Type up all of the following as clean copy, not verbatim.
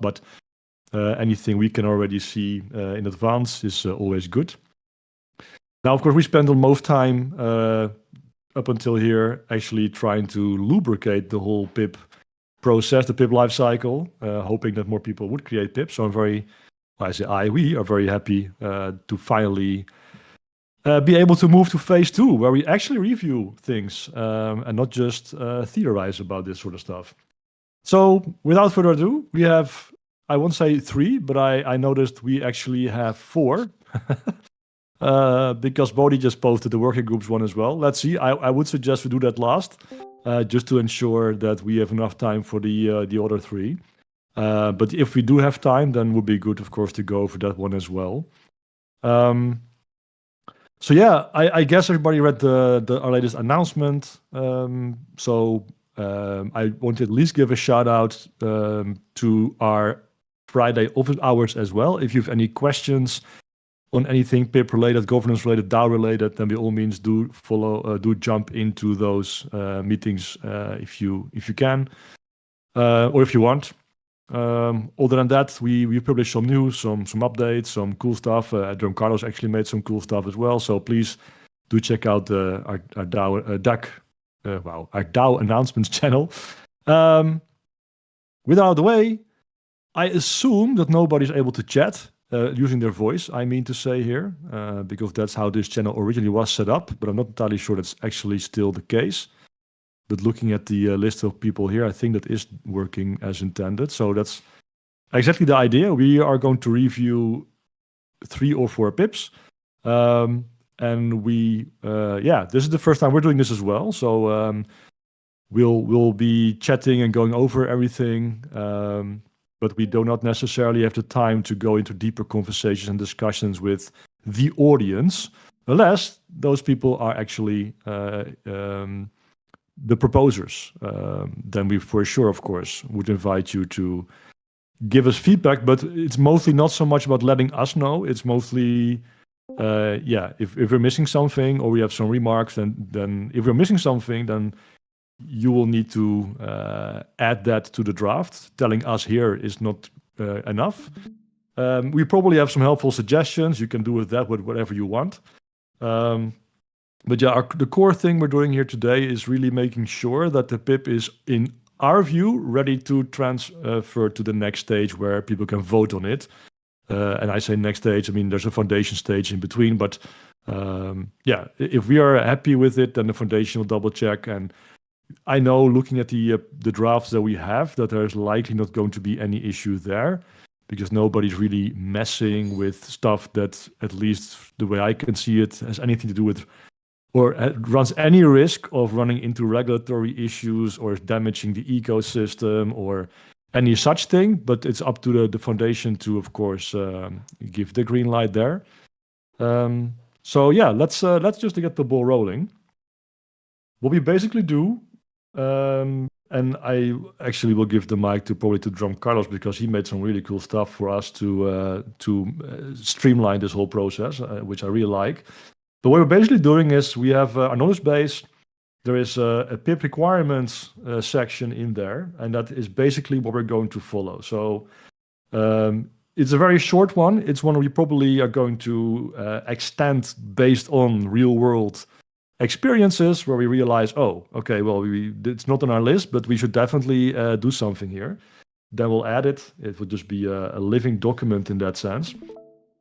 but anything we can already see in advance is always good. Now, of course, we spent most time up until here actually trying to lubricate the whole pip process, the pip lifecycle, hoping that more people would create pips. So we are very happy to finally be able to move to phase 2, where we actually review things and not just theorize about this sort of stuff. So without further ado, we have, I won't say 3, but I noticed we actually have 4. Because Bodhi just posted the working groups one as well. Let's see. I would suggest we do that last, just to ensure that we have enough time for the other 3. But if we do have time, then it would be good, of course, to go for that one as well. So yeah, I guess everybody read our latest announcement. So I want to at least give a shout out to our Friday office hours as well. If you have any questions on anything PIP related, governance related, DAO related, then by all means do jump into those meetings if you can, or if you want. Other than that, we published some news, some updates, some cool stuff. Jerome Carlos actually made some cool stuff as well. So please do check out our DAO announcements channel. With out of the way, I assume that nobody's able to chat using their voice, I mean to say here, because that's how this channel originally was set up, but I'm not entirely sure that's actually still the case. But looking at the list of people here, I think that is working as intended. So that's exactly the idea. We are going to review 3 or 4 pips. And this is the first time we're doing this as well. So we'll be chatting and going over everything. But we do not necessarily have the time to go into deeper conversations and discussions with the audience, unless those people are actually the proposers. Then we, for sure, of course, would invite you to give us feedback, but it's mostly not so much about letting us know. It's mostly, if we're missing something or we have some remarks, then if we're missing something, then you will need to add that to the draft. Telling us here is not enough. We probably have some helpful suggestions. You can do with that with whatever you want. But yeah, the core thing we're doing here today is really making sure that the PIP is, in our view, ready to transfer to the next stage where people can vote on it. And I say next stage, I mean there's a foundation stage in between. But if we are happy with it, then the foundation will double check. And I know, looking at the drafts that we have, that there's likely not going to be any issue there, because nobody's really messing with stuff that, at least the way I can see it, has anything to do with or runs any risk of running into regulatory issues or damaging the ecosystem or any such thing. But it's up to the foundation to, of course, give the green light there. So yeah, let's just get the ball rolling. What we basically do, and I actually will give the mic to Jerome Carlos, because he made some really cool stuff for us to streamline this whole process, which I really like. But what we're basically doing is we have our knowledge base. There is a PIP requirements section in there, and that is basically what we're going to follow. So it's a very short one. It's one we probably are going to extend based on real world experiences, where we realize, it's not on our list, but we should definitely do something here. Then we'll add it. It would just be a living document in that sense.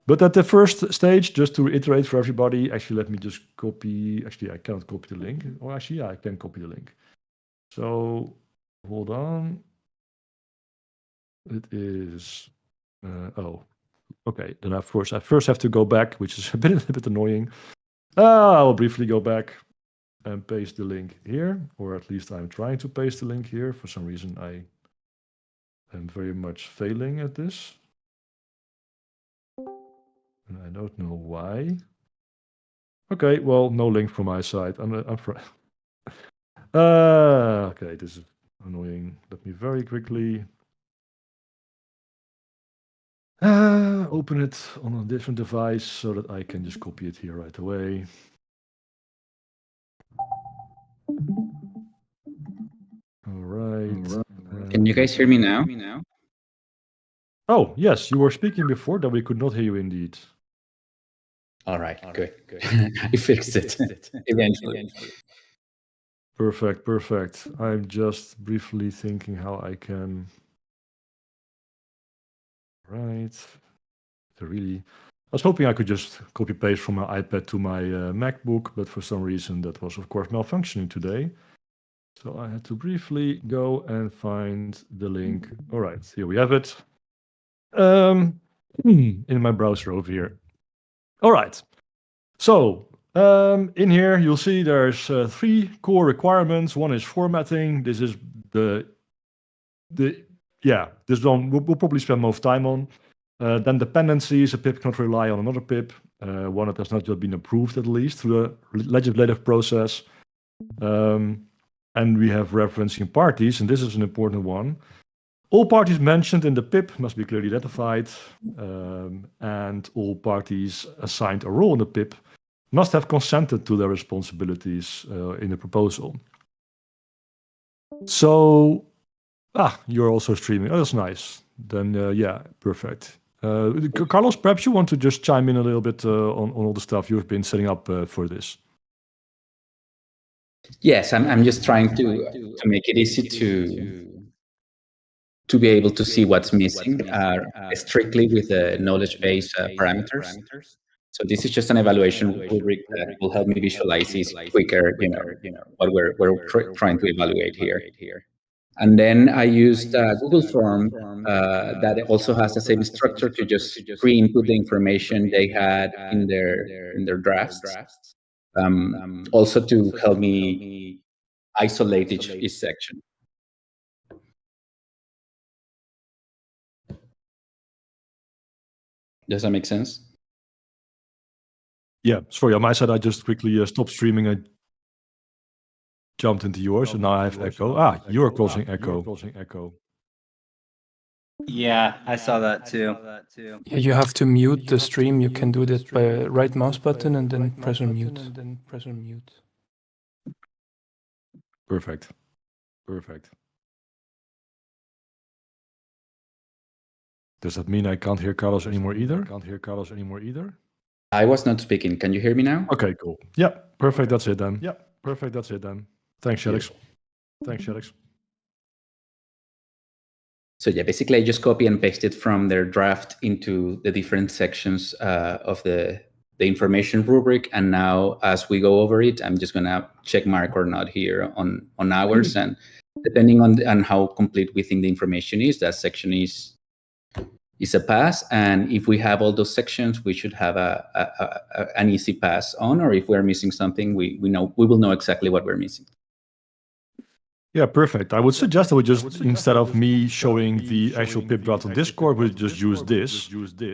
But at the first stage, just to reiterate for everybody, actually, let me just copy. Actually, I cannot copy the link. Or actually, yeah, I can copy the link. So hold on. It is. Okay. Then I first have to go back, which is a bit annoying. I will briefly go back and paste the link here, or at least I'm trying to paste the link here. For some reason, I am very much failing at this. And I don't know why. Okay, well, no link from my side. Okay, this is annoying. Let me very quickly open it on a different device so that I can just copy it here right away. All right. Can you guys hear me now? Oh, yes, you were speaking before that we could not hear you indeed. All right, good. I fixed it eventually. Perfect, perfect. I'm just briefly thinking how I can. Right. I was hoping I could just copy paste from my iPad to my MacBook, but for some reason that was, of course, malfunctioning today. So I had to briefly go and find the link. All right, here we have it. In my browser over here. All right. So in here, you'll see there's 3 core requirements. One is formatting. This is this one we'll probably spend most time on. Then dependencies, a pip cannot rely on another pip, one that has not yet been approved at least through the legislative process. And we have referencing parties, and this is an important one. All parties mentioned in the pip must be clearly identified, and all parties assigned a role in the pip must have consented to their responsibilities in the proposal. So, you're also streaming. Oh, that's nice. Then, yeah, perfect. Carlos, perhaps you want to just chime in a little bit on all the stuff you've been setting up for this. Yes, I'm just trying to make it easy to be able to see what's missing strictly with the knowledge base parameters. So this is just an evaluation rubric that will help me visualize quicker, what we're trying to evaluate here. And then I used Google Form that also has the same structure to just pre-input the information they had in their drafts. Also to help me isolate each section. Does that make sense? Yeah, sorry, on my side, I just quickly stopped streaming. I jumped into yours, and now I have echo. You are causing echo. Yeah, I saw that too. Yeah, you have to mute the stream. You can do that by right mouse button and then press on mute. Perfect. Does that mean I can't hear Carlos anymore either? I was not speaking. Can you hear me now? Okay, cool. Yeah, perfect. That's it then. Thanks, Alex. So yeah, basically I just copy and pasted from their draft into the different sections of the information rubric. And now as we go over it, I'm just gonna check mark or not here on ours. And depending on how complete we think the information is, that section is a pass. And if we have all those sections, we should have an easy pass on, or if we're missing something, we will know exactly what we're missing. Yeah, perfect. I would suggest that we just, instead of me showing the actual pip draft on Discord, we just use this.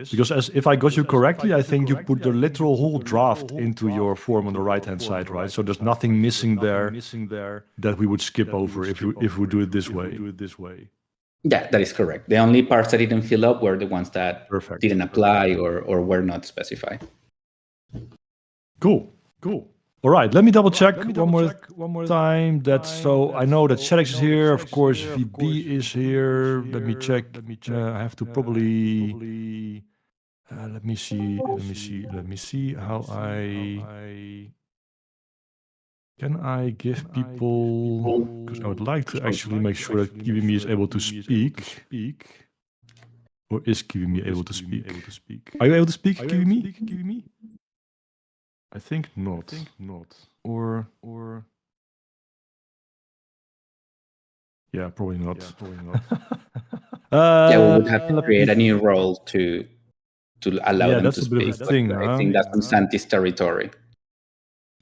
Because if I got you correctly, I think you put the literal whole draft into your form on the right-hand side, right? So there's nothing missing there that we would skip over if we do it this way. Yeah, that is correct. The only parts that didn't fill up were the ones that didn't apply or were not specified. Cool. All right, let me double check one more time. So I know that Shedex is here. Of course, VB is here. Let me check. I have to probably. Let me see how can I give people, because I would like to actually make sure that KiwiMe is able to speak. Or is KiwiMe able to speak? Are you able to speak, KiwiMe? I think not. Or yeah, probably not. Yeah, we would have to create a new role to allow them to speak. That's a bit of a thing, I think that's on Santi's territory.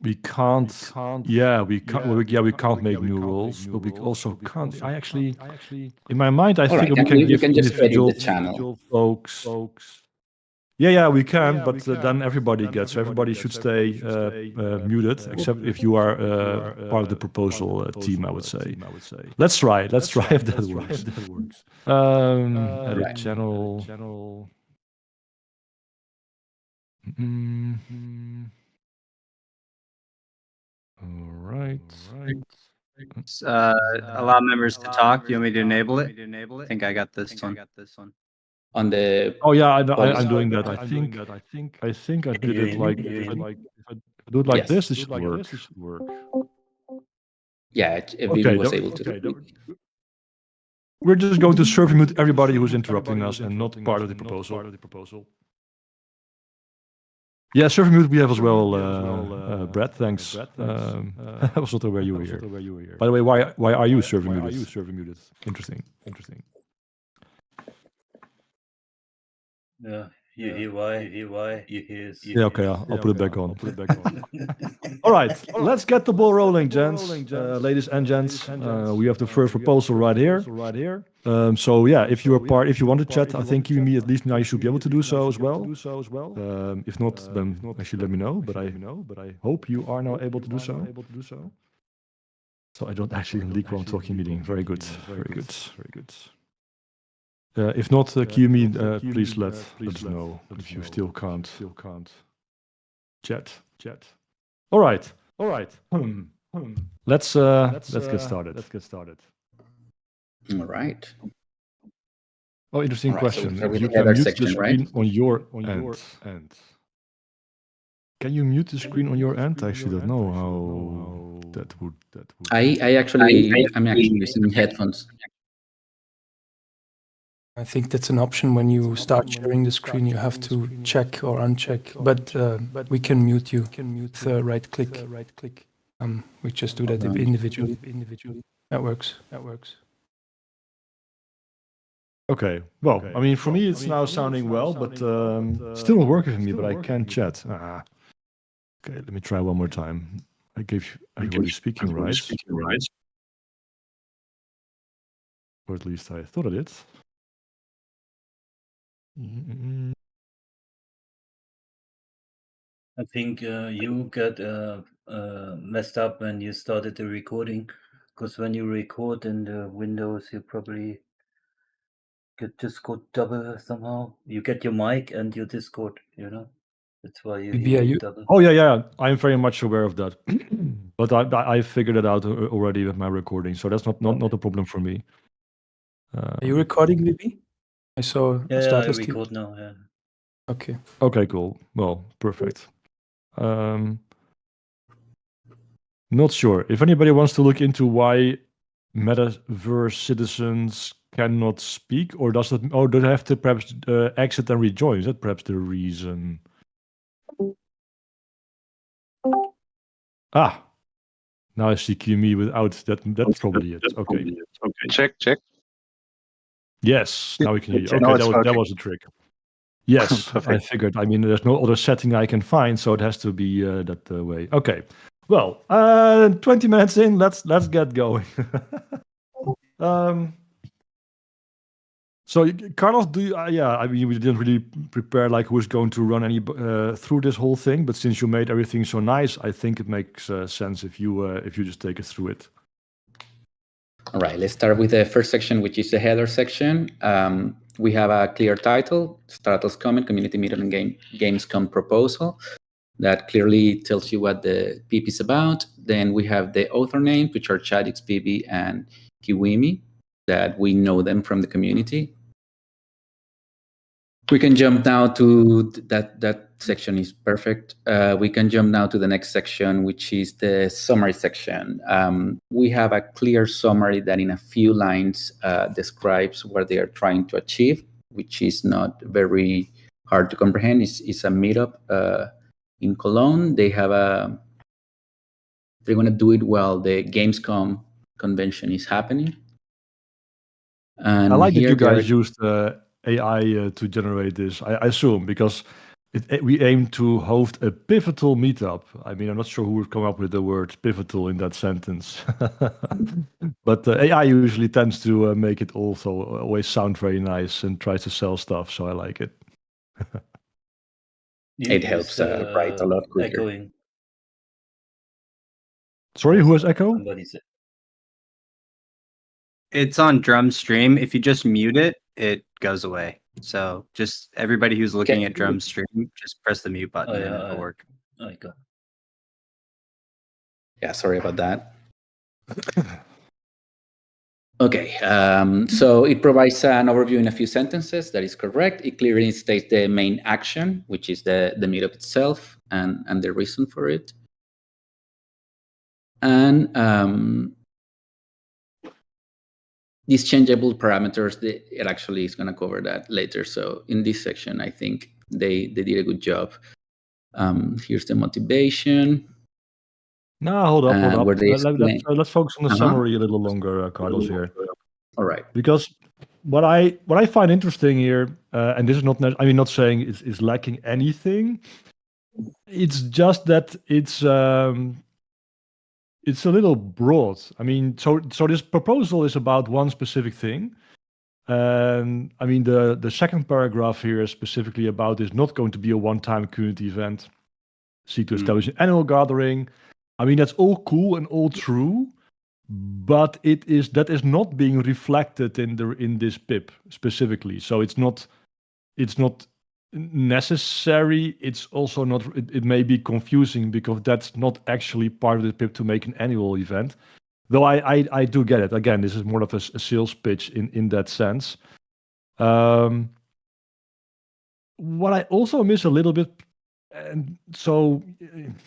We can't. Yeah, we can't. We can't make new rules, but we also can't. I actually, in my mind, I think we can just edit the channel, folks. Yeah, we can, but then everybody should stay muted, except if you are part of the proposal team, I would say. Let's try if that works. Edit channel. All right. Allow members to talk. You want me to enable it? I think I got this one. on the. Oh yeah, I'm Polish doing that. version. I think I did it like if I do it like Yes. this, it should work. Yeah, Vivi Okay, was able to do it. we're just going to server mute everybody who's interrupting us and not part of the proposal. Yeah, server mute we have as well, Brett. Thanks. I was not aware you were here. By the way, why are you server muted? Interesting. Yeah, you hear why? You hear. Yeah, okay, I'll put it back on. All right, let's get the ball rolling, gents. Ladies and gents, we have the first proposal right here. So yeah, if you want to chat, I think you at least now you should be able to do so as well. If not, then actually let me know. But I hope you are now able to do so. So I don't actually leak while I'm talking meeting. Very good. If not, QME, please let us know if you still can't chat. All right. Let's get started. All right. Oh, interesting All right, so question. we start with You the can header mute section, the screen on your end. Can you mute the screen on your end? I actually don't know how that would. I'm actually using headphones. I think that's an option when you start sharing the screen. You have to check or uncheck, but we can mute you with a right click. We just do that individually. That works. Okay. Well, I mean, for me, it's now sounding well, but still not working for me. But I can chat. Okay, let me try one more time. I gave everybody speaking rights, or at least I thought I did. I think you got messed up when you started the recording, because when you record in the Windows, you probably get Discord double somehow. You get your mic and your Discord, That's why you hear it double. Oh yeah, I'm very much aware of that. But I figured it out already with my recording, so that's not a problem for me. Are you recording, Vivi? I saw. Yeah, I record now. Yeah. Okay. Okay, cool. Well, perfect. Not sure if anybody wants to look into why metaverse citizens cannot speak, or does that? Oh, do they have to perhaps exit and rejoin? Is that perhaps the reason? Now I see QME without that. That's probably it. Okay. Check. Yes, now we can hear you. Okay, that was a trick. Yes, I figured. I mean, there's no other setting I can find, so it has to be that way. Okay. Well, 20 minutes in, let's get going. So, Carlos, do you, I mean, we didn't really prepare like who's going to run any through this whole thing, but since you made everything so nice, I think it makes sense if you just take us through it. All right, let's start with the first section, which is the header section. We have a clear title, Stratos Comment, Community Meetup and Gamescom Proposal. That clearly tells you what the PIP is about. Then we have the author names, which are Chadix, Vivi, and Kiwimi, that we know them from the community. We can jump now to that section is perfect. We can jump now to the next section, which is the summary section. We have a clear summary that in a few lines describes what they are trying to achieve, which is not very hard to comprehend. It's a meetup in Cologne. They have they're going to do it while the Gamescom convention is happening. And I like that you guys used AI to generate this, I assume, because we aim to host a pivotal meetup. I mean, I'm not sure who would come up with the word pivotal in that sentence. But AI usually tends to make it also always sound very nice and tries to sell stuff, so I like it. It helps write a lot quicker. Echoing. Sorry, who has echo? Somebody said. It's on Drumstream. If you just mute it, it goes away. So just everybody who's looking at Drumstream, just press the mute button and it'll work. I got. Yeah, sorry about that. Okay, so it provides an overview in a few sentences. That is correct. It clearly states the main action, which is the meetup itself and the reason for it. And these changeable parameters, it actually is going to cover that later. So in this section, I think they did a good job. Here's the motivation. No, hold up. where they explain- Let's focus on the Uh-huh. summary a little longer, Carlos, here. All right. Because what I find interesting here, and this is not, not saying it's lacking anything. It's just that it's a little broad. I mean, so this proposal is about one specific thing. And I mean, the second paragraph here is specifically about this not going to be a one-time community event. Seek to establish an annual gathering. I mean, that's all cool and all true, but that is not being reflected in this pip specifically. So it's not necessary. It's also not. It may be confusing because that's not actually part of the pip to make an annual event. Though I do get it. Again, this is more of a sales pitch in that sense. What I also miss a little bit. And so,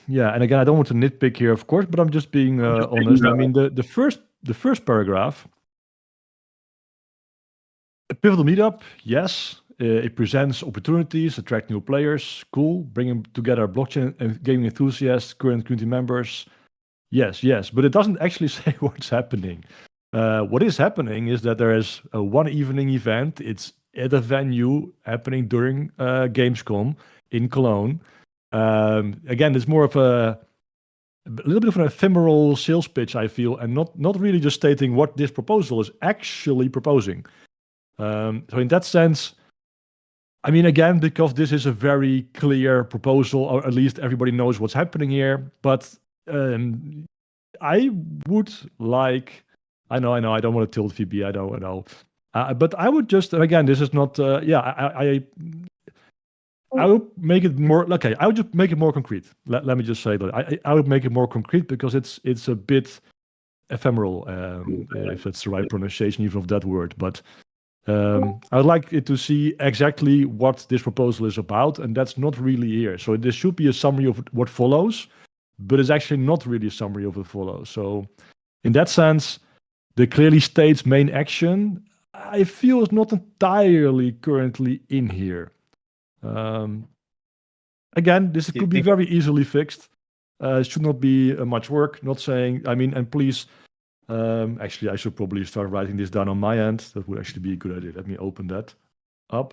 yeah, and again, I don't want to nitpick here, of course, but I'm just being honest. I mean, the first paragraph, a pivotal meetup, yes, it presents opportunities, attract new players, cool, bringing together blockchain and gaming enthusiasts, current community members, yes, but it doesn't actually say what's happening. What is happening is that there is a one evening event. It's at a venue happening during Gamescom in Cologne. Again, it's more of a little bit of an ephemeral sales pitch, I feel, and not really just stating what this proposal is actually proposing. So in that sense, I mean, again, because this is a very clear proposal, or at least everybody knows what's happening here. But I would like, I know, I don't want to tilt VB, I know. But I would just, again, this is not, I would make it more, okay, I would just make it more concrete. Let me just say that. I would make it more concrete because it's a bit ephemeral, if it's the right pronunciation even of that word. But I would like it to see exactly what this proposal is about, and that's not really here. So this should be a summary of what follows, but it's actually not really a summary of what follows. So in that sense, the clearly states main action, I feel is not entirely currently in here. Again, this could be very easily fixed. It should not be much work. Not saying, I mean, and please, actually, I should probably start writing this down on my end. That would actually be a good idea. Let me open that up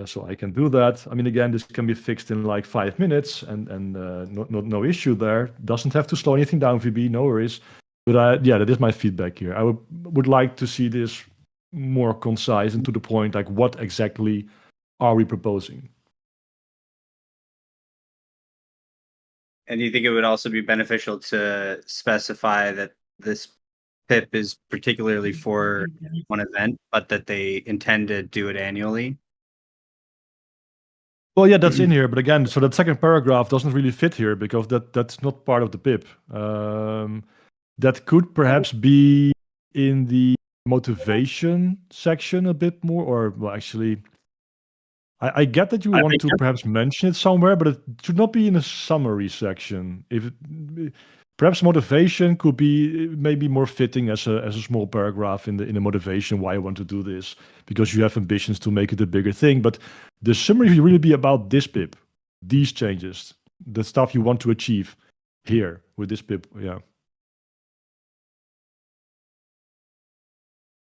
so I can do that. I mean, again, this can be fixed in like 5 minutes, and no issue there. Doesn't have to slow anything down, VB, no worries. But yeah, that is my feedback here. I would like to see this more concise and to the point, like what exactly are we proposing? And do you think it would also be beneficial to specify that this PIP is particularly for one event, but that they intend to do it annually? Well, yeah, that's in here. But again, so that second paragraph doesn't really fit here because that's not part of the PIP. That could perhaps be in the motivation section a bit more, or well, actually, I get that you want to perhaps mention it somewhere, but it should not be in a summary section. Perhaps motivation could be maybe more fitting as a small paragraph in the motivation why I want to do this, because you have ambitions to make it a bigger thing. But the summary should really be about this pip, these changes, the stuff you want to achieve here with this pip. Yeah.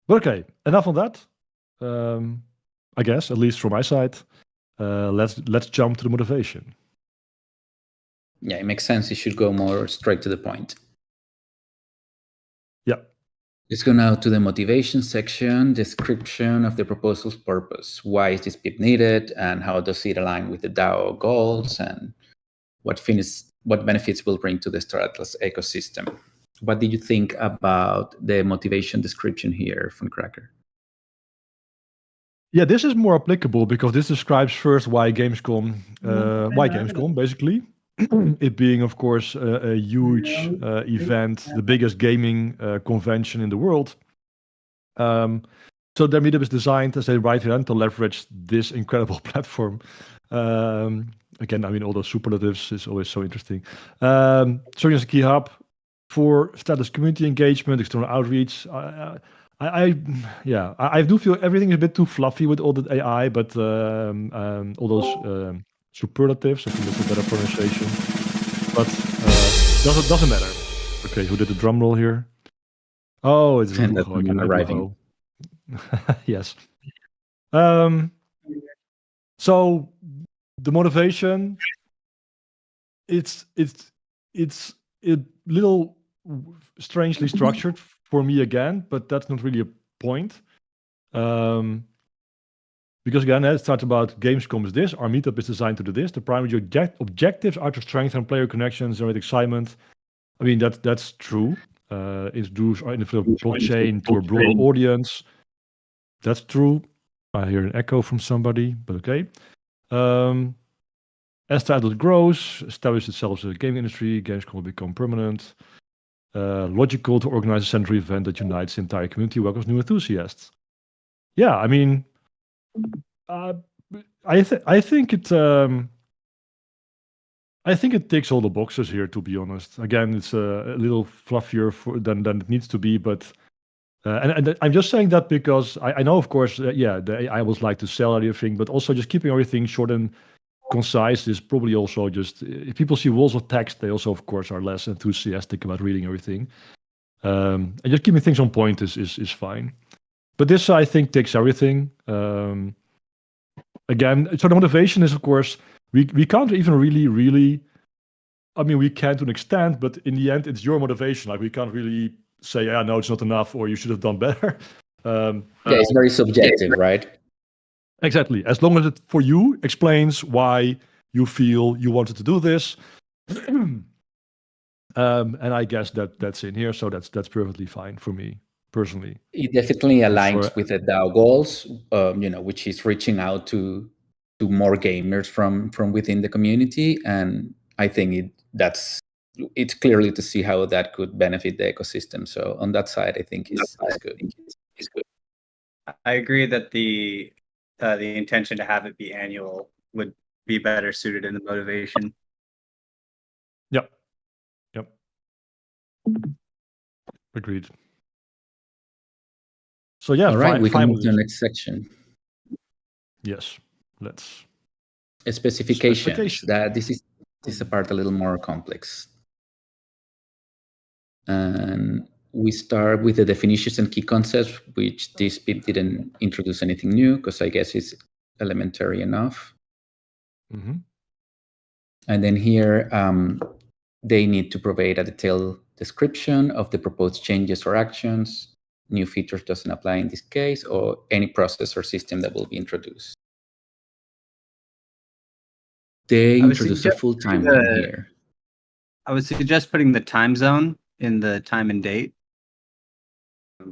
Okay, enough on that. I guess, at least from my side. Let's jump to the motivation. Yeah, it makes sense. You should go more straight to the point. Yeah. Let's go now to the motivation section, description of the proposal's purpose. Why is this PIP needed, and how does it align with the DAO goals, and what benefits will bring to the Star Atlas ecosystem? What did you think about the motivation description here from Cracker? Yeah, this is more applicable because this describes first why Gamescom, basically. It being, of course, a huge event, the biggest gaming convention in the world. So their meetup is designed as a right hand to leverage this incredible platform. Again, I mean, all those superlatives is always so interesting. Serving as a key hub for status community engagement, external outreach. I do feel everything is a bit too fluffy with all the AI, but all those superlatives, I think that's a better pronunciation. But doesn't matter. Okay, who did the drum roll here? Oh, it's And that's Ruho again. arriving. Yes. So the motivation, it's a little strangely structured for me again, but that's not really a point. Because again, it starts about Gamescom is this, our meetup is designed to do this. The primary objectives are to strengthen player connections, generate excitement. I mean, that's true. Introduce our innovative blockchain to a broader audience. That's true. I hear an echo from somebody, but okay. As the title grows, establish itself as a gaming industry, Gamescom will become permanent. Logical to organize a central event that unites the entire community, welcomes new enthusiasts. Yeah, I mean, I think it ticks all the boxes here, to be honest. Again, it's a little fluffier than it needs to be, but and I'm just saying that because I know, of course, the AI would like to sell everything, but also just keeping everything short and concise is probably also just, if people see walls of text, they also, of course, are less enthusiastic about reading everything. And just keeping things on point is fine. But this, I think, takes everything. Again, so the motivation is, of course, we can't even really, I mean, we can to an extent, but in the end, it's your motivation. Like, we can't really say, yeah, no, it's not enough, or you should have done better. It's very subjective, right? Exactly. As long as it, for you, explains why you feel you wanted to do this. And I guess that's in here, so that's perfectly fine for me, personally. It definitely aligns Sure. with the DAO goals, which is reaching out to more gamers from within the community, and I think it's clearly to see how that could benefit the ecosystem. So on that side, I think it's good. I agree that the intention to have it be annual would be better suited in the motivation. Yep. Agreed. So yeah, All right, we can fine move with to the this. next section. Yes, let's. Specifications. That this is a part a little more complex. And we start with the definitions and key concepts, which this PIP didn't introduce anything new, because I guess it's elementary enough. Mm-hmm. And then here, they need to provide a detailed description of the proposed changes or actions. New features doesn't apply in this case, or any process or system that will be introduced. They introduce a full timeline here. I would suggest putting the time zone in the time and date,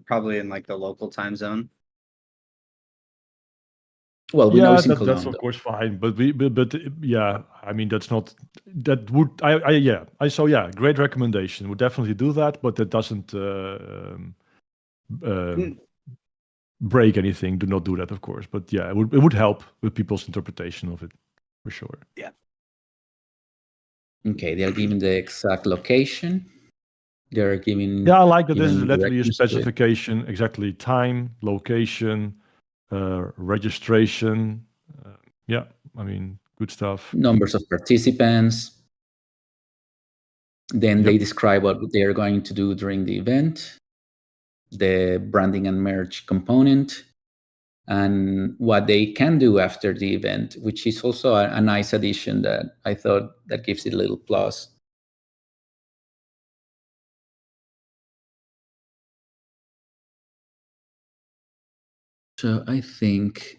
probably in like the local time zone. Well, we know it's in that's Cologne, of though. course fine, but yeah, I mean, that's not, that would, so yeah, great recommendation. Would definitely do that, but that doesn't break anything. Do not do that, of course, but yeah, it would help with people's interpretation of it, for sure. Yeah. Okay, they are given the exact location. They are giving. Yeah, I like that this is given literally a directions to it. specification, exactly time, location, registration. Yeah, I mean, good stuff. Numbers of participants. Then they Yep. describe what they are going to do during the event, the branding and merch component, and what they can do after the event, which is also a nice addition that I thought that gives it a little plus. So I think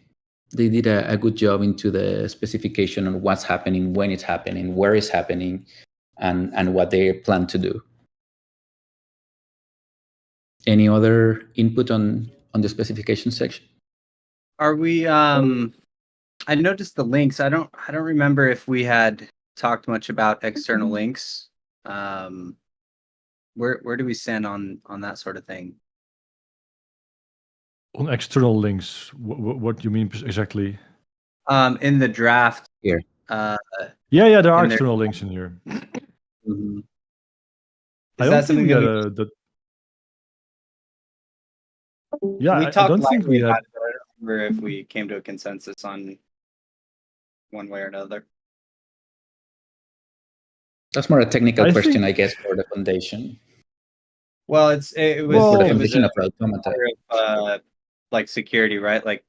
they did a good job into the specification on what's happening, when it's happening, where it's happening, and what they plan to do. Any other input on the specification section? Are we I noticed the links. I don't remember if we had talked much about external links. Where do we stand on that sort of thing? On external links, what do you mean exactly? In the draft Here. Yeah, there are in there. external links in here. Mhm. I Is don't that something think that that. Yeah, we I talked don't think we lightly had. about it, but I don't remember if we came to a consensus on one way or another. That's more a technical I question, think- I guess, for the foundation. Well, it was Well- For the it was foundation a of Automata. matter of like security, right? Like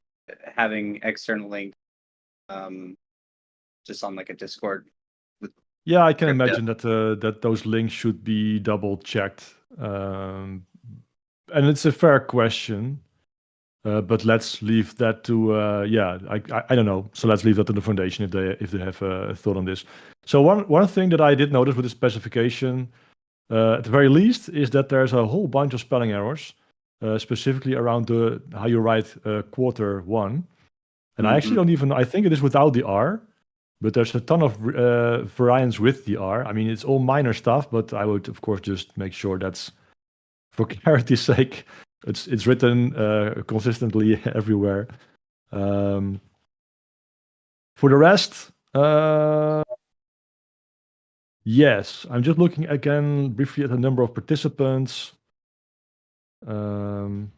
having external links just on like a Discord. Yeah, I can Crypto. imagine that those links should be double checked, and it's a fair question. But let's leave that to I don't know. So let's leave that to the foundation if they have a thought on this. So one thing that I did notice with the specification, at the very least, is that there's a whole bunch of spelling errors, specifically around how you write quarter one. And I actually don't even. I think it is without the R, but there's a ton of variants with the R. I mean, it's all minor stuff, but I would of course just make sure that's, for clarity's sake, it's written consistently everywhere. For the rest, yes, I'm just looking again briefly at the number of participants. But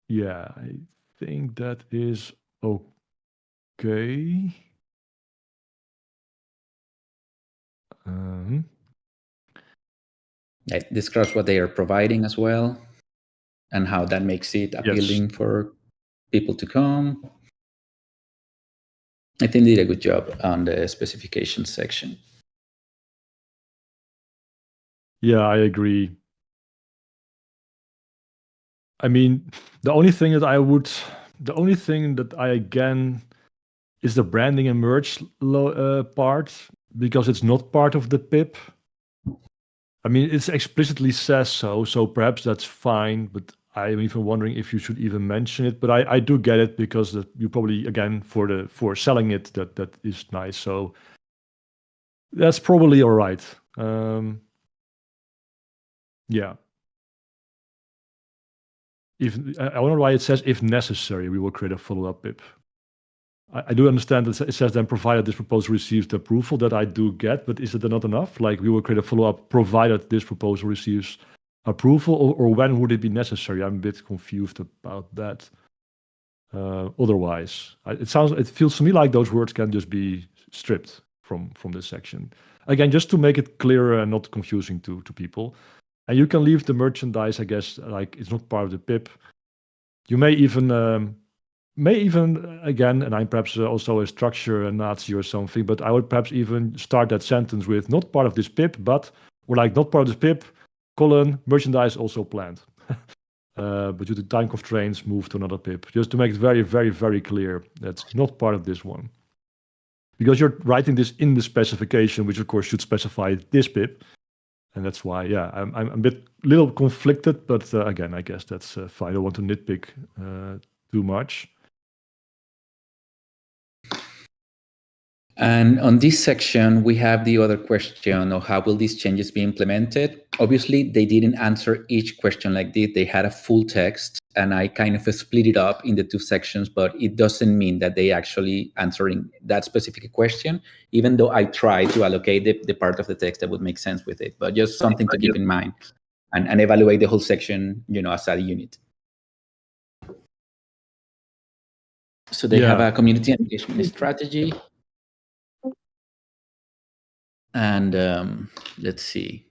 yeah, I think that is okay. It describes what they are providing as well, and how that makes it appealing for people to come. I think they did a good job on the specification section. Yeah, I agree. I mean, the only thing that I again is the branding and merge part, because it's not part of the pip. I mean, it explicitly says so perhaps that's fine, but I'm even wondering if you should even mention it. But I do get it, because you probably, again, for selling it, that is nice. So that's probably all right. Yeah. I wonder why it says, if necessary, we will create a follow-up pip. I do understand that it says then, provided this proposal receives the approval, that I do get, but is it not enough? Like, we will create a follow-up provided this proposal receives approval, or when would it be necessary? I'm a bit confused about that. Otherwise, it feels to me like those words can just be stripped from this section. Again, just to make it clearer and not confusing to people. And you can leave the merchandise, I guess, like it's not part of the pip. You may even again, and I'm perhaps also a structure Nazi or something, but I would perhaps even start that sentence with, not part of this pip, but, or like, not part of this pip, merchandise also planned. But due to time constraints, move to another pip, just to make it very, very, very clear that's not part of this one. Because you're writing this in the specification, which of course should specify this pip. And that's why, yeah, I'm a little conflicted, but again, I guess that's fine. I don't want to nitpick too much. And on this section, we have the other question of how will these changes be implemented? Obviously, they didn't answer each question like this. They had a full text, and I kind of split it up in the two sections, but it doesn't mean that they actually answering that specific question, even though I try to allocate the part of the text that would make sense with it, but just something to keep in mind and evaluate the whole section, as a unit. So they have a community engagement strategy. And let's see.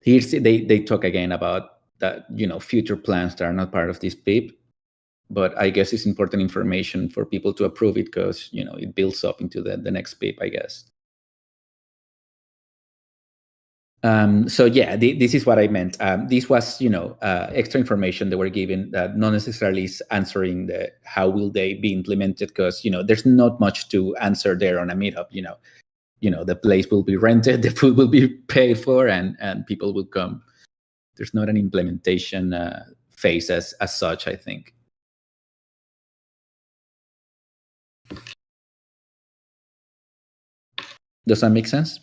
Here they talk again about that, future plans that are not part of this PIP, but I guess it's important information for people to approve it, because it builds up into the next PIP, I guess. So yeah, this is what I meant. This was extra information that were given, that not necessarily is answering how will they be implemented, because there's not much to answer there on a meetup. The place will be rented, the food will be paid for, and people will come. There's not an implementation phase as such, I think. Does that make sense?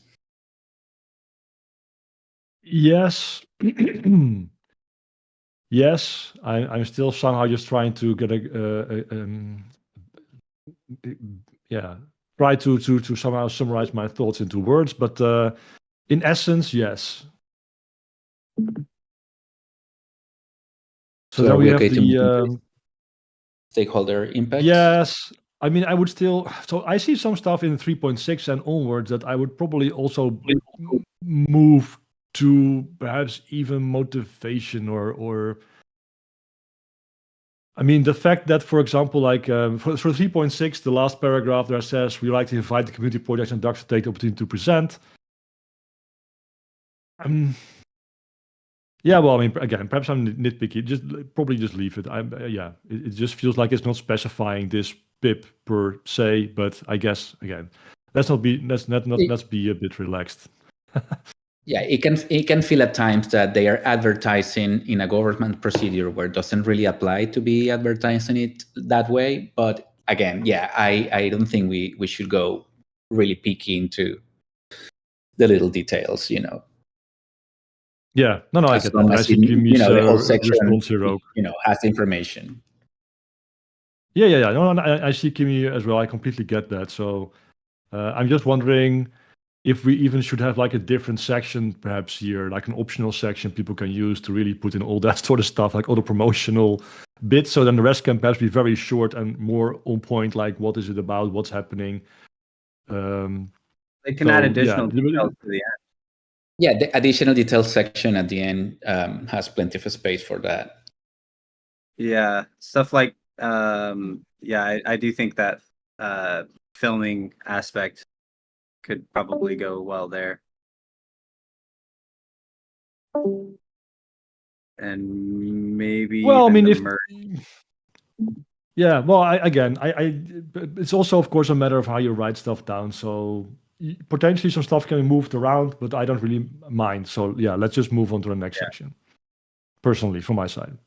Yes. Yes, I'm still somehow just trying to get try to somehow summarize my thoughts into words, but in essence, yes. So are then we we have okay to move the into stakeholder impact? yes. I mean, I would still. So I see some stuff in 3.6 and onwards that I would probably also move to perhaps even motivation or. I mean, the fact that, for example, like for 3.6, the last paragraph there says we like to invite the community projects and docs to take the opportunity to present. Yeah, well, I mean, again, perhaps I'm nitpicky. Probably just leave it. It just feels like it's not specifying this pip per se. But I guess again, let's be a bit relaxed. Yeah, it can feel at times that they are advertising in a government procedure where it doesn't really apply to be advertising it that way. But again, yeah, I don't think we should go really picky into the little details, Yeah, no, I As get long that. I as see the whole Kimi's section, response here. has information. Yeah. No, I see Kimi as well. I completely get that. So I'm just wondering if we even should have like a different section perhaps here, like an optional section people can use to really put in all that sort of stuff, like all the promotional bits. So then the rest can perhaps be very short and more on point, like what is it about, what's happening. They can add additional details to the end. Yeah, the additional details section at the end has plenty of space for that. Yeah, stuff like I do think that filming aspect could probably go well there. And maybe Well, I mean, it's also, of course, a matter of how you write stuff down. So potentially some stuff can be moved around, but I don't really mind. So yeah, let's just move on to the next section. Personally, from my side.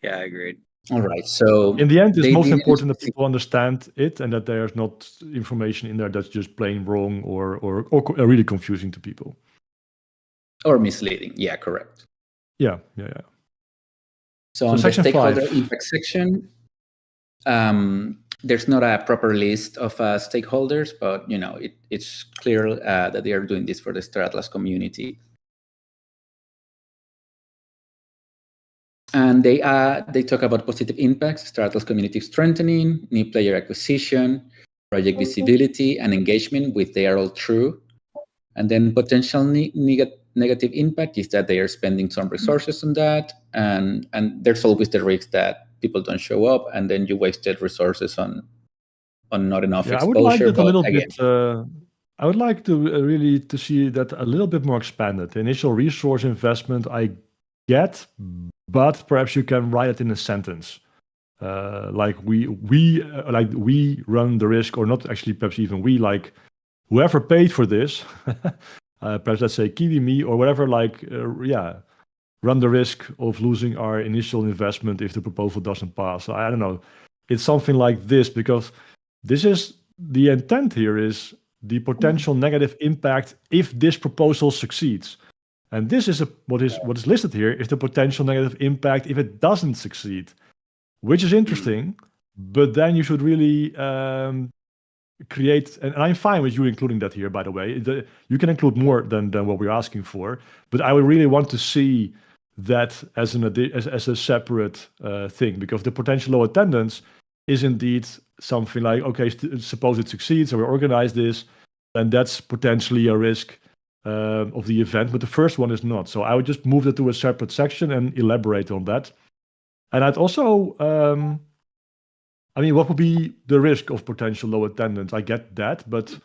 Yeah, I agreed. All right. So in the end, it's most important that people understand it and that there's not information in there that's just plain wrong or really confusing to people. Or misleading. Yeah, correct. Yeah. So on the stakeholder impact section, there's not a proper list of stakeholders, but it's clear that they are doing this for the Star Atlas community. And they talk about positive impacts, Star Atlas community strengthening, new player acquisition, project visibility, and engagement, which they are all true. And then potential negative impact is that they are spending some resources on that, and there's always the risk that people don't show up, and then you wasted resources on not enough exposure. I would like that a little bit. I would like to really to see that a little bit more expanded. The initial resource investment I get, but perhaps you can write it in a sentence, like we run the risk, or not actually, perhaps even we, like whoever paid for this, perhaps let's say Kivimi or whatever, run the risk of losing our initial investment if the proposal doesn't pass. So I don't know. It's something like this, because this is the intent here, is the potential negative impact if this proposal succeeds. And this is what is listed here is the potential negative impact if it doesn't succeed, which is interesting. But then you should really create, and I'm fine with you including that here, by the way. You can include more than what we're asking for, but I would really want to see that as a separate thing, because the potential low attendance is indeed something like, okay, suppose it succeeds and we organize this, then that's potentially a risk of the event, but the first one is not. So I would just move that to a separate section and elaborate on that. And I'd also, what would be the risk of potential low attendance? I get that, but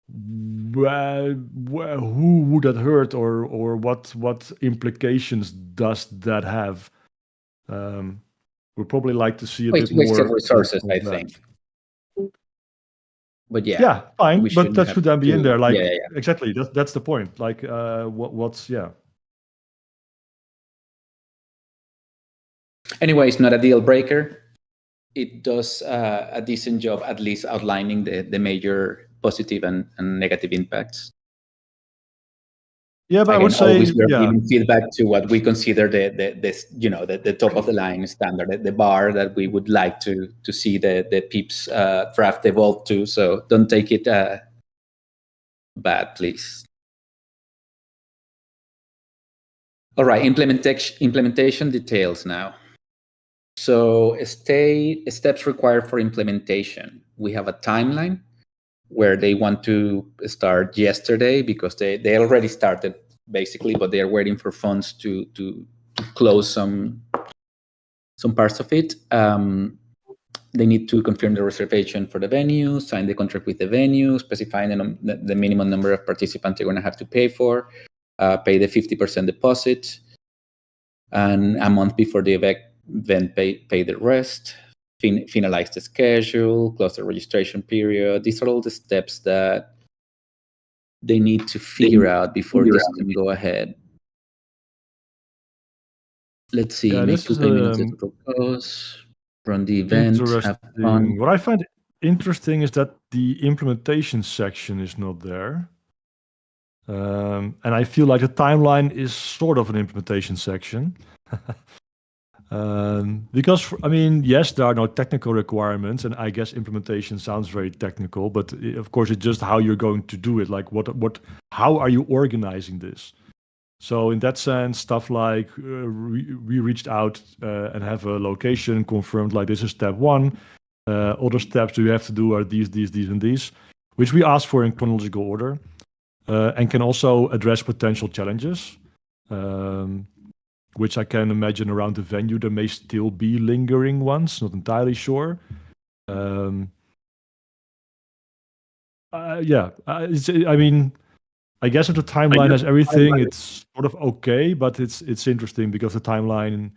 who would that hurt, or what implications does that have? We'd probably like to see a bit more resources, I think. But yeah, fine. But that should then be in there. Like, exactly. That's the point. Like, what's. Anyway, it's not a deal breaker. It does a decent job, at least outlining the major positive and negative impacts. Yeah, but I Again, would say, always we're yeah, giving feedback to what we consider the top of the line standard, the bar that we would like to see the PIPs draft evolve to. So don't take it bad, please. All right, implementation details now. So steps required for implementation. We have a timeline where they want to start yesterday because they already started basically, but they are waiting for funds to close some parts of it. They need to confirm the reservation for the venue, sign the contract with the venue, specifying the minimum number of participants they're going to have to pay for, pay the 50% deposit, and a month before the event pay the rest, finalize the schedule, close the registration period. These are all the steps that they need to figure out before this can go ahead. Let's see, Yeah, make this 2 is, payments at total cost, run the event, have fun. interesting. What I find interesting is that the implementation section is not there. And I feel like the timeline is sort of an implementation section. Because, I mean, yes, there are no technical requirements, and I guess implementation sounds very technical, but of course, it's just how you're going to do it. Like, how are you organizing this? So in that sense, stuff like we reached out and have a location confirmed, like this is step 1. Other steps you have to do are these, and these, which we ask for in chronological order, and can also address potential challenges, which I can imagine around the venue. There may still be lingering ones, not entirely sure. I mean, I guess if the timeline has everything, it's sort of okay, but it's interesting because the timeline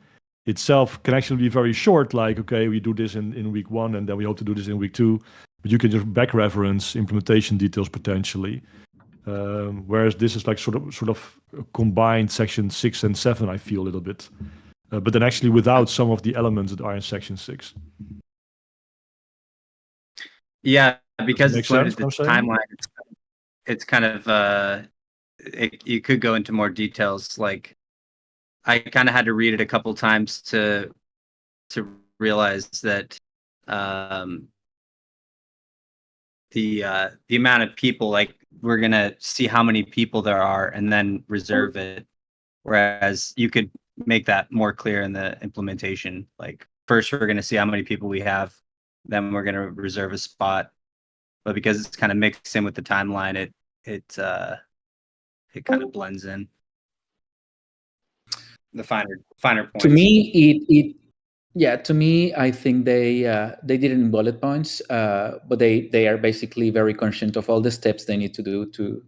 itself can actually be very short. Like, okay, we do this in week 1, and then we hope to do this in week 2. But you can just back reference implementation details potentially. Whereas this is like sort of combined section 6 and 7, I feel a little bit. But then actually without some of the elements that are in section 6. Yeah, because Makes it's limited sense, to what I'm saying? timeline. It's kind of you could go into more details. Like, I kind of had to read it a couple times to realize that the amount of people, like, we're gonna see how many people there are and then reserve it, whereas you could make that more clear in the implementation. Like, first we're gonna see how many people we have, then we're gonna reserve a spot. But because it's kind of mixed in with the timeline, it kind of blends in. The finer points. To me, to me, I think they did it in bullet points, but they are basically very conscious of all the steps they need to do to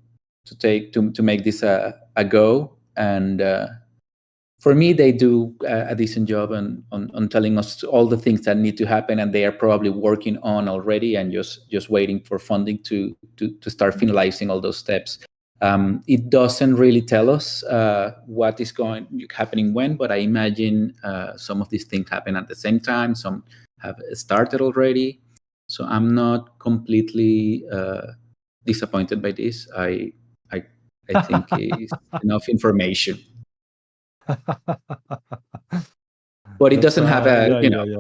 make this a go. And for me, they do a decent job on telling us all the things that need to happen, and they are probably working on already and just waiting for funding to start finalizing all those steps. It doesn't really tell us what is happening when, but I imagine some of these things happen at the same time. Some have started already, so I'm not completely disappointed by this. I think it's enough information. But it doesn't have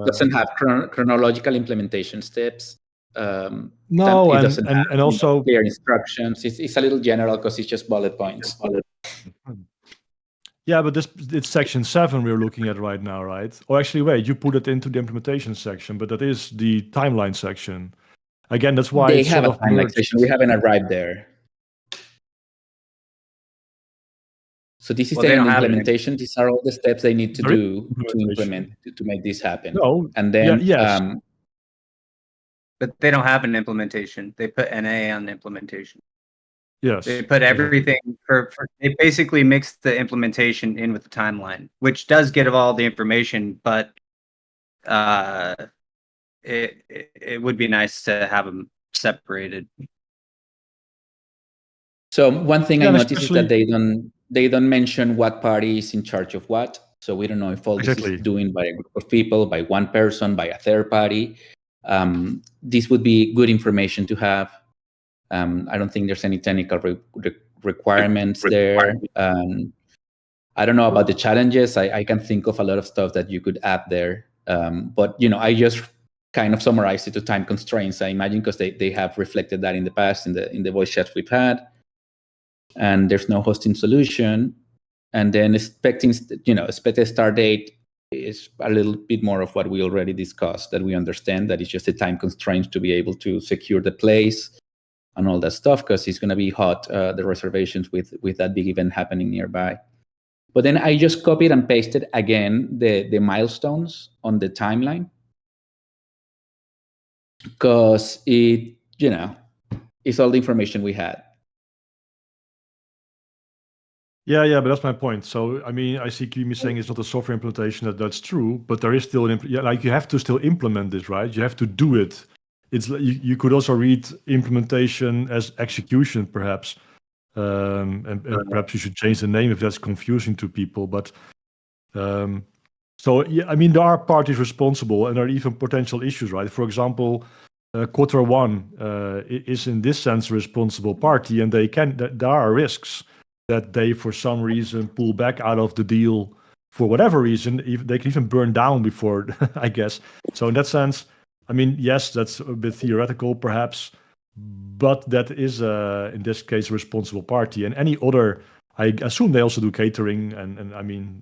doesn't have chronological implementation steps. No, it doesn't have, and also clear instructions. It's a little general because it's just bullet points. Yeah, but it's section 7 we're looking at right now, right? Oh, actually, wait, you put it into the implementation section, but that is the timeline section. Again, that's why they it's have sort a of timeline section. We haven't arrived there. So this is the implementation. These are all the steps they need to do to implement to make this happen. No, and then yes. But they don't have an implementation. They put NA on the implementation. Yes. They put everything they basically mixed the implementation in with the timeline, which does get all the information, but it would be nice to have them separated. So one thing I noticed is that they don't mention what party is in charge of what. So we don't know if all this is doing by a group of people, by one person, by a third party. This would be good information to have. I don't think there's any technical requirements there. I don't know about the challenges. I can think of a lot of stuff that you could add there. But I just kind of summarized it to time constraints. I imagine because they have reflected that in the past in the voice chats we've had. And there's no hosting solution. And then expected start date is a little bit more of what we already discussed, that we understand that it's just a time constraint to be able to secure the place and all that stuff, because it's going to be hot, the reservations with that big event happening nearby. But then I just copied and pasted again the milestones on the timeline, because it's all the information we had. Yeah, but that's my point. So, I mean, I see Kimi saying it's not a software implementation. That's true, but there is still you have to still implement this, right? You have to do it. It's you could also read implementation as execution, perhaps, and perhaps you should change the name if that's confusing to people. But so yeah, I mean, there are parties responsible, and there are even potential issues, right? For example, Quarter One is in this sense a responsible party, and there are risks that they, for some reason, pull back out of the deal for whatever reason. They can even burn down before, I guess. So in that sense, I mean, yes, that's a bit theoretical, perhaps, but that is, in this case, a responsible party. And any other, I assume they also do catering, and I mean,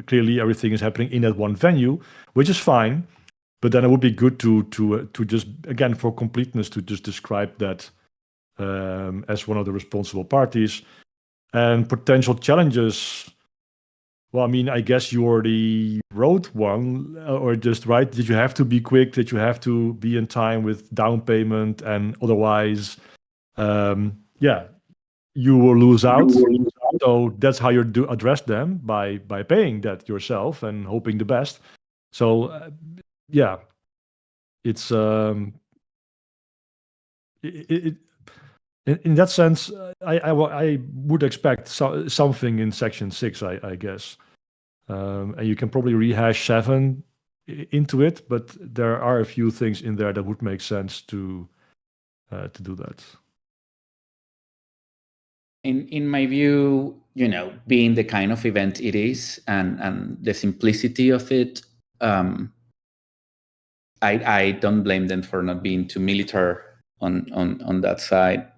clearly everything is happening in that one venue, which is fine. But then it would be good to just, again, for completeness, to just describe that as one of the responsible parties. And potential challenges, well, I mean, I guess you already wrote one, or just right? Did you have to be quick? Did you have to be in time with down payment? And otherwise, you will lose out. So that's how you address them, by paying that yourself and hoping the best. So it's in that sense, I would expect something in section 6, I guess, and you can probably rehash 7 into it, but there are a few things in there that would make sense to do that. In my view, being the kind of event it is, and the simplicity of it, I don't blame them for not being too military on that side.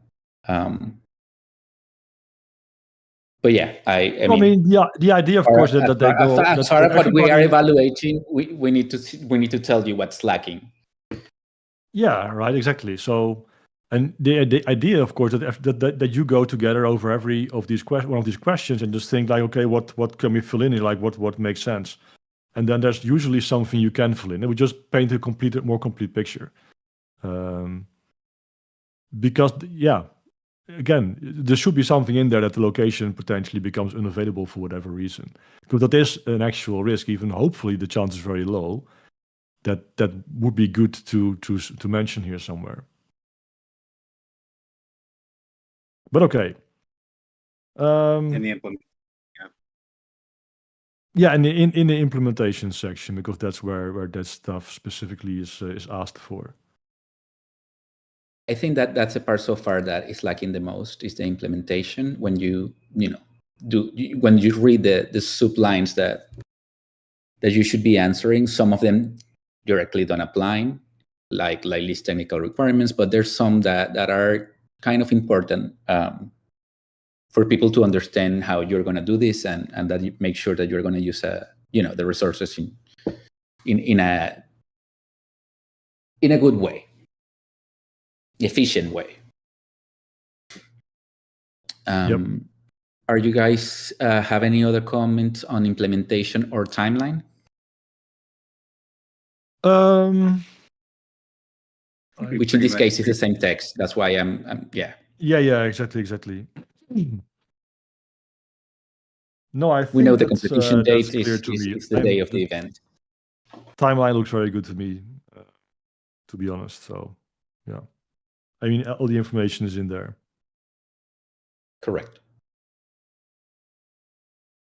But yeah, I mean, the idea, of course, that they go. As far as what we are evaluating, we need to tell you what's lacking. Yeah, right, exactly. So, and the idea, of course, that you go together over every of these one of these questions and just think like, okay, what can we fill in here? Like, what makes sense? And then there's usually something you can fill in. It would just paint a more complete picture. Because again, there should be something in there that the location potentially becomes unavailable for whatever reason. Because that is an actual risk. Even hopefully, the chance is very low. That would be good to mention here somewhere. But okay. In the implement. Yeah, in the implementation section, because that's where that stuff specifically is asked for. I think that's a part so far that is lacking the most, is the implementation. When you when you read the sublines that you should be answering, some of them directly don't apply, like list technical requirements, but there's some that are kind of important for people to understand how you're going to do this, and that you make sure that you're going to use the resources in a good way, efficient way. Yep. Are you guys have any other comments on implementation or timeline? Which in this case is the same text. That's why I'm yeah. Yeah, exactly. No, I think we know the competition date is the day of the event. Timeline looks very good to me, to be honest. So, yeah. I mean, all the information is in there. Correct.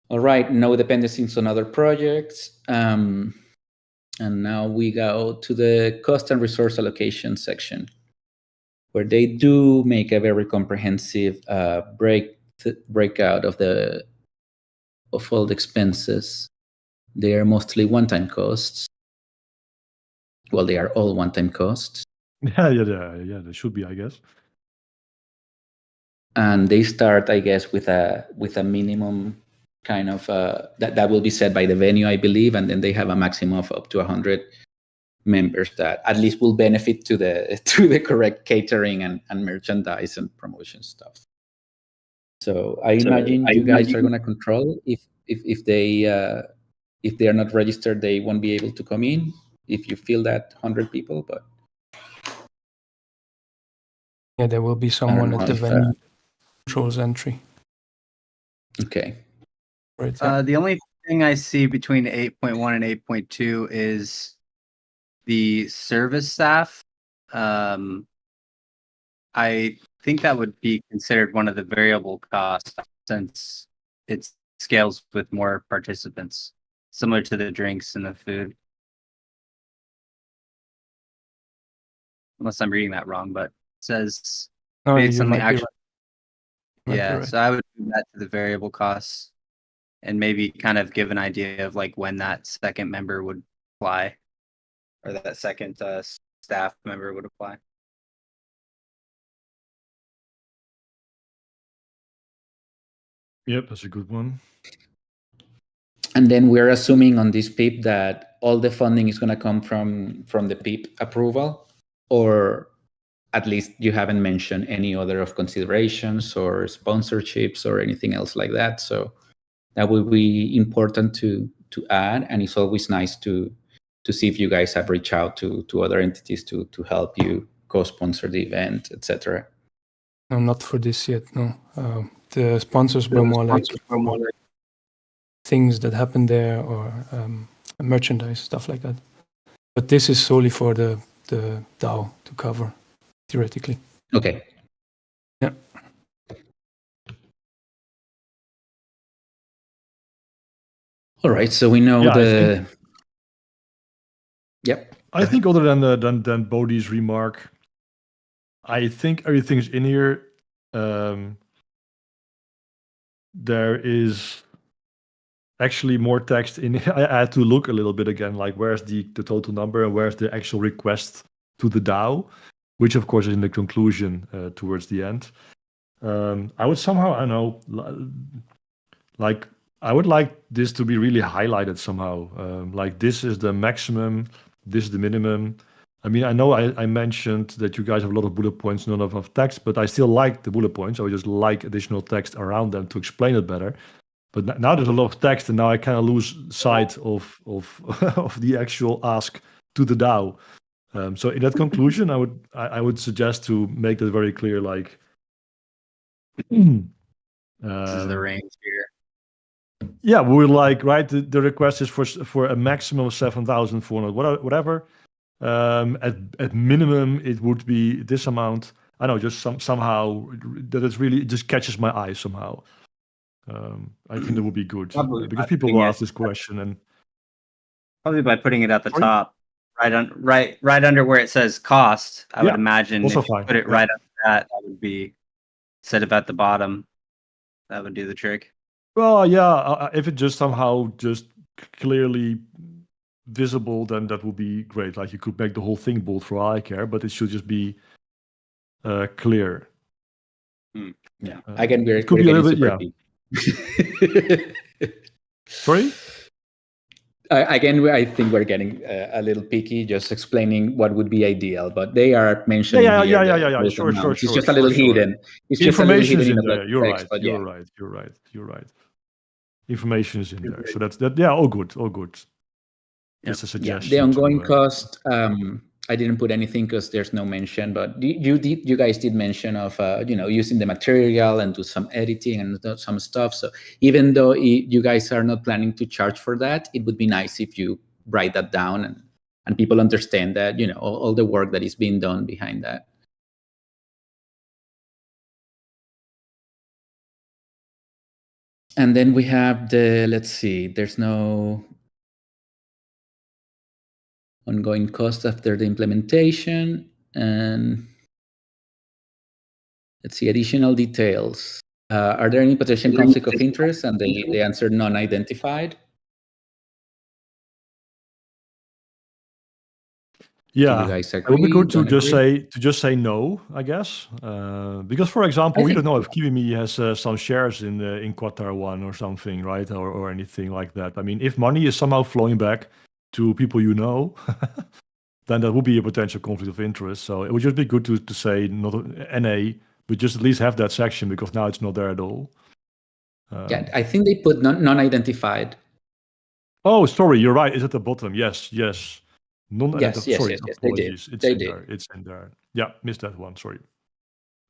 All right, no dependencies on other projects. And now we go to the cost and resource allocation section. where they do make a very comprehensive breakout of all the expenses. They are mostly one-time costs. Well, they are all one-time costs. Yeah, they should be, I guess. And they start, I guess, with a minimum kind of that will be set by the venue, I believe, and then they have a maximum of up to 100 members that at least will benefit to the correct catering and merchandise and promotion stuff. So I imagine you guys are going to control if they are not registered, they won't be able to come in. If you feel that 100 people, but Yeah, there will be someone at the venue controls entry. Okay. Right. The only thing I see between 8.1 and 8.2 is the service staff. I think that would be considered one of the variable costs since it scales with more participants, similar to the drinks and the food. Unless I'm reading that wrong, but it says No, based you on the might be actual. right. Yeah, Right. so I would do that to the variable costs and maybe kind of give an idea of like when that second member would apply or that second staff member would apply. Yep, that's a good one. And then we're assuming on this PIP that all the funding is going to come from the PIP approval, or at least you haven't mentioned any other of considerations or sponsorships or anything else like that. So that will be important to add, and it's always nice to see if you guys have reached out to other entities to help you co-sponsor the event, etc. No, not for this yet. No, the sponsors were more like things that happen there or merchandise, stuff like that. But this is solely for the DAO to cover, theoretically. Okay. Yeah. All right. So we know Yep. I think other than Bodhi's remark, I think everything's in here. There is actually more text in here. I had to look a little bit again, like where's the total number and where's the actual request to the DAO, which of course is in the conclusion towards the end. I would somehow, I don't know, like I would like this to be really highlighted somehow. Like this is the maximum, this is the minimum. I mean, I know I mentioned that you guys have a lot of bullet points, not enough text, but I still like the bullet points. I would just like additional text around them to explain it better. But now there's a lot of text, and now I kind of lose sight of of the actual ask to the DAO. So in that conclusion, I would suggest to make that very clear. Like, This is the range here. Yeah, we would like, right? The request is for a maximum of 7,400, whatever. At minimum, it would be this amount. I know, just somehow that it just catches my eye somehow. I think that would be good because people will ask this question, and probably by putting it at the top, right under where it says cost. I would imagine if you put it right under that would be instead of at the bottom. That would do the trick. Well, yeah, if it just somehow just clearly visible, then that would be great. Like you could make the whole thing bold for all I care, but it should just be clear. Yeah, again, we're could be a little bit, yeah. Sorry? Again, I think we're getting a little picky, just explaining what would be ideal, but they are mentioning Yeah. Sure. It's just a little hidden. It's just information is in the there. You're text, right. You're right. Information is in there. So that's that. Yeah, all good. Just a suggestion. The ongoing cost. I didn't put anything because there's no mention, but you guys did mention of using the material and do some editing and some stuff. So even though you guys are not planning to charge for that, it would be nice if you write that down and people understand that all the work that is being done behind that. And then we have let's see, there's no ongoing cost after the implementation, and Let's see, additional details. Are there any potential conflict of interest? And they answered non-identified. Do you Yeah, guys it would be agree? good to Don't agree? just say no, I guess, because for example, I we think- don't know if Kiwimi has some shares in Qatar One or something, right, or anything like that. I mean, if money is somehow flowing back to people you know, then that would be a potential conflict of interest. So it would just be good to say not NA, but just at least have that section because now it's not there at all. Yeah, I think they put non-identified. Oh, sorry, you're right. It's at the bottom. Yes. Yes, Sorry, yes, they did. apologies. It's They in did. there. It's in there. Yeah, missed that one. Sorry.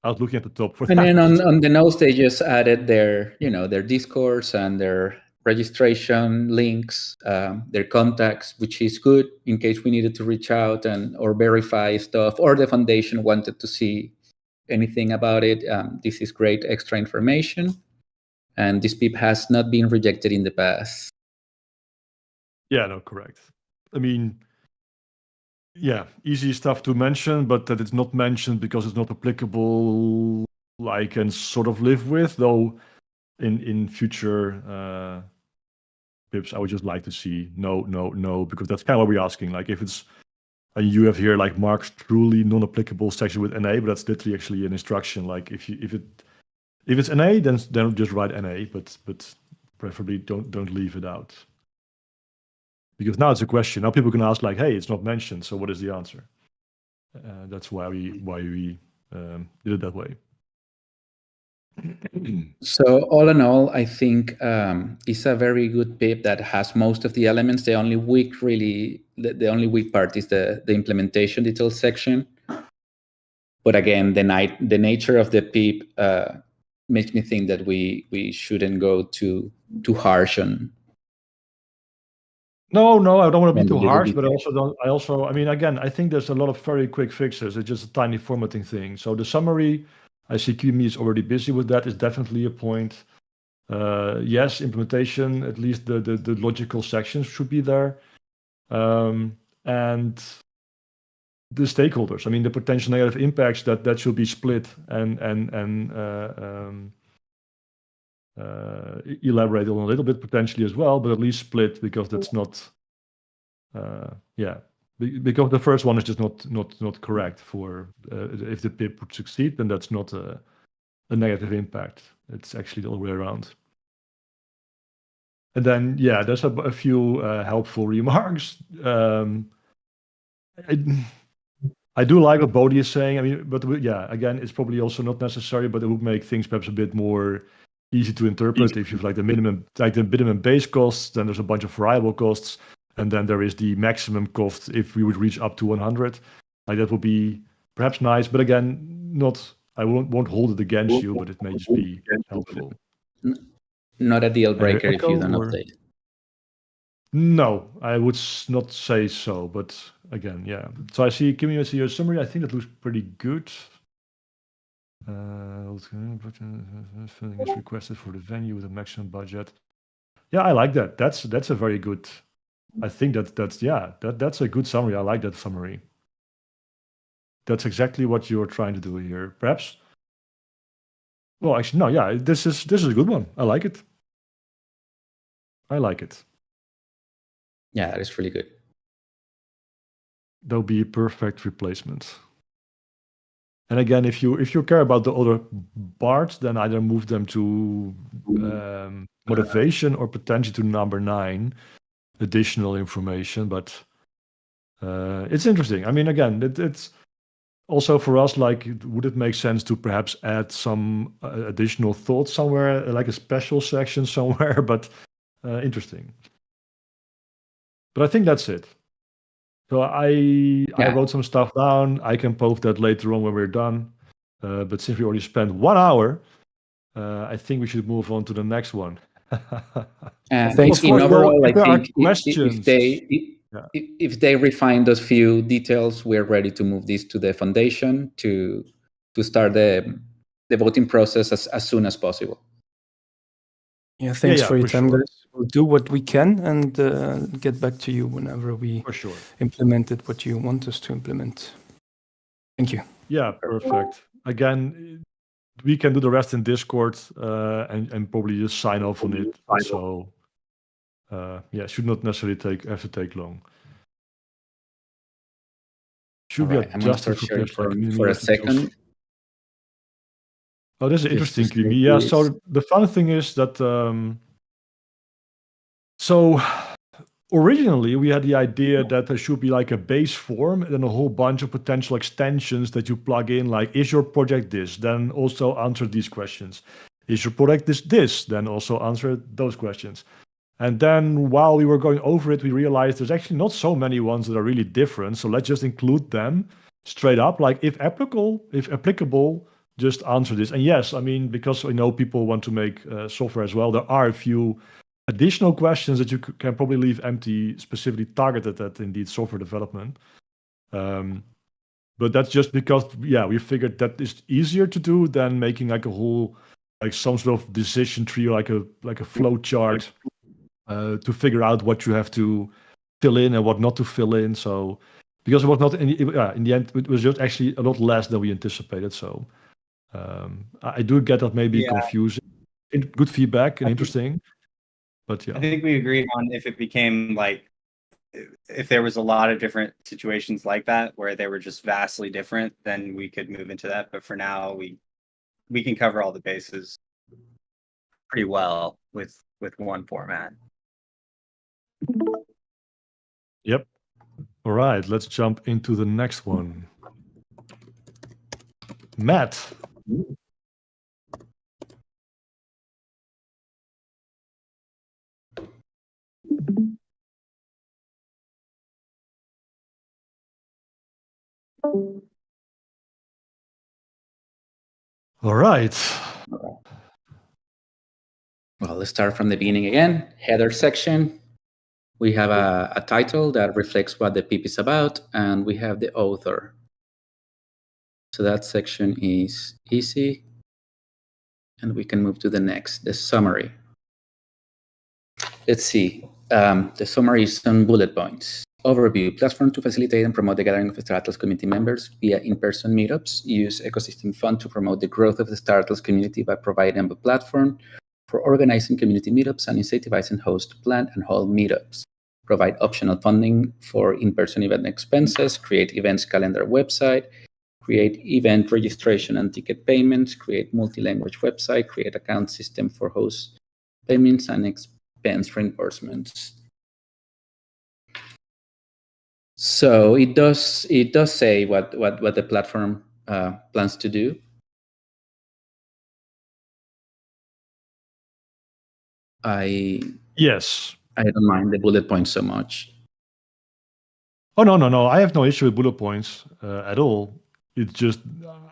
I was looking at the top for And that. then on the notes, they just added their, their Discords and their registration links, their contacts, which is good in case we needed to reach out or verify stuff, or the foundation wanted to see anything about it. This is great extra information, and this PIP has not been rejected in the past. Yeah, no, correct. I mean, yeah, easy stuff to mention, but that it's not mentioned because it's not applicable, I can sort of live with, though in future pips, I would just like to see no, because that's kind of what we're asking. Like if it's, you have here like Mark's truly non-applicable section with NA, but that's literally actually an instruction. Like if it's NA, then just write NA, but preferably don't leave it out. Because now it's a question. Now people can ask like, "Hey, it's not mentioned, so what is the answer?" That's why we did it that way. So all in all, I think it's a very good PIP that has most of the elements. The only weak part is the implementation details section. But again, the nature of the PIP makes me think that we shouldn't go too harsh on. No, I don't want to be too Maybe harsh, little but I mean, again, I think there's a lot of very quick fixes. It's just a tiny formatting thing. So the summary, I see Kiwimi is already busy with that, is definitely a point. Yes, implementation, at least the logical sections should be there. And the stakeholders, I mean, the potential negative impacts that should be split and elaborate on a little bit potentially as well, but at least split because that's not, because the first one is just not correct for if the PIP would succeed, then that's not a negative impact. It's actually the other way around. And then there's a few helpful remarks. I do like what Bodhi is saying. I mean, but again, it's probably also not necessary, but it would make things perhaps a bit more easy to interpret. If you've like the minimum base costs, then there's a bunch of variable costs, and then there is the maximum cost if we would reach up to 100. Like that would be perhaps nice, but again, I won't hold it against you, but it may just be helpful. Not a deal breaker if you don't update. No, I would not say so, but again, So I see Kiwimi as your summary. I think that looks pretty good. Funding is requested for the venue with a maximum budget. Yeah, I like that. That's a very good. I think that's a good summary. I like that summary. That's exactly what you're trying to do here. Perhaps. Well, actually, no. Yeah, this is a good one. I like it. Yeah, that is really good. That'll be a perfect replacement. And again, if you care about the other parts, then either move them to motivation or potentially to number 9, additional information. But it's interesting. I mean, again, it's also for us, like, would it make sense to perhaps add some additional thoughts somewhere, like a special section somewhere? But interesting. But I think that's it. So I wrote some stuff down. I can post that later on when we're done. But since we already spent 1 hour, I think we should move on to the next one. Thanks. In overall, I think if they refine those few details, we're ready to move this to the foundation to start the voting process as soon as possible. Yeah, thanks for your time, sure. guys. We'll do what we can and get back to you whenever we For sure. implemented what you want us to implement. Thank you. Yeah, perfect. Again, we can do the rest in Discord and probably just sign off on it. So yeah, should not necessarily have to take long. Should be All right, I'm gonna adjusted start sharing players for a second. Oh, this is Just interesting, to Kimi. see Yeah, this. so the fun thing is that so originally we had the idea that there should be like a base form and then a whole bunch of potential extensions that you plug in, like, is your project this? Then also answer these questions. Is your product this? Then also answer those questions. And then while we were going over it, we realized there's actually not so many ones that are really different. So let's just include them straight up. Like if applicable, just answer this. And yes, I mean, because I know people want to make software as well, there are a few additional questions that you can probably leave empty, specifically targeted at indeed software development. But that's just because, yeah, we figured that is easier to do than making like a whole, like some sort of decision tree, like a flow chart to figure out what you have to fill in and what not to fill in. So because it was not in the end, it was just actually a lot less than we anticipated. So I do get that maybe confusing. Good feedback and interesting. But yeah, I think we agreed on if it became like, if there was a lot of different situations like that where they were just vastly different, then we could move into that. But for now, we can cover all the bases pretty well with one format. Yep. All right, let's jump into the next one. Matt. All right. Well, let's start from the beginning again. Header section. We have a title that reflects what the pip is about, and we have the author. So that section is easy. And we can move to the next, the summary. Let's see. The summary is some bullet points. Overview: platform to facilitate and promote the gathering of StarAtlas community members via in-person meetups. Use Ecosystem Fund to promote the growth of the StarAtlas community by providing a platform for organizing community meetups and incentivizing hosts to plan and hold meetups. Provide optional funding for in-person event expenses. Create events calendar website. Create event registration and ticket payments. Create multi-language website. Create account system for host payments and expense reimbursements. So it does say what the platform plans to do. Yes. I don't mind the bullet points so much. Oh no! I have no issue with bullet points at all. It's just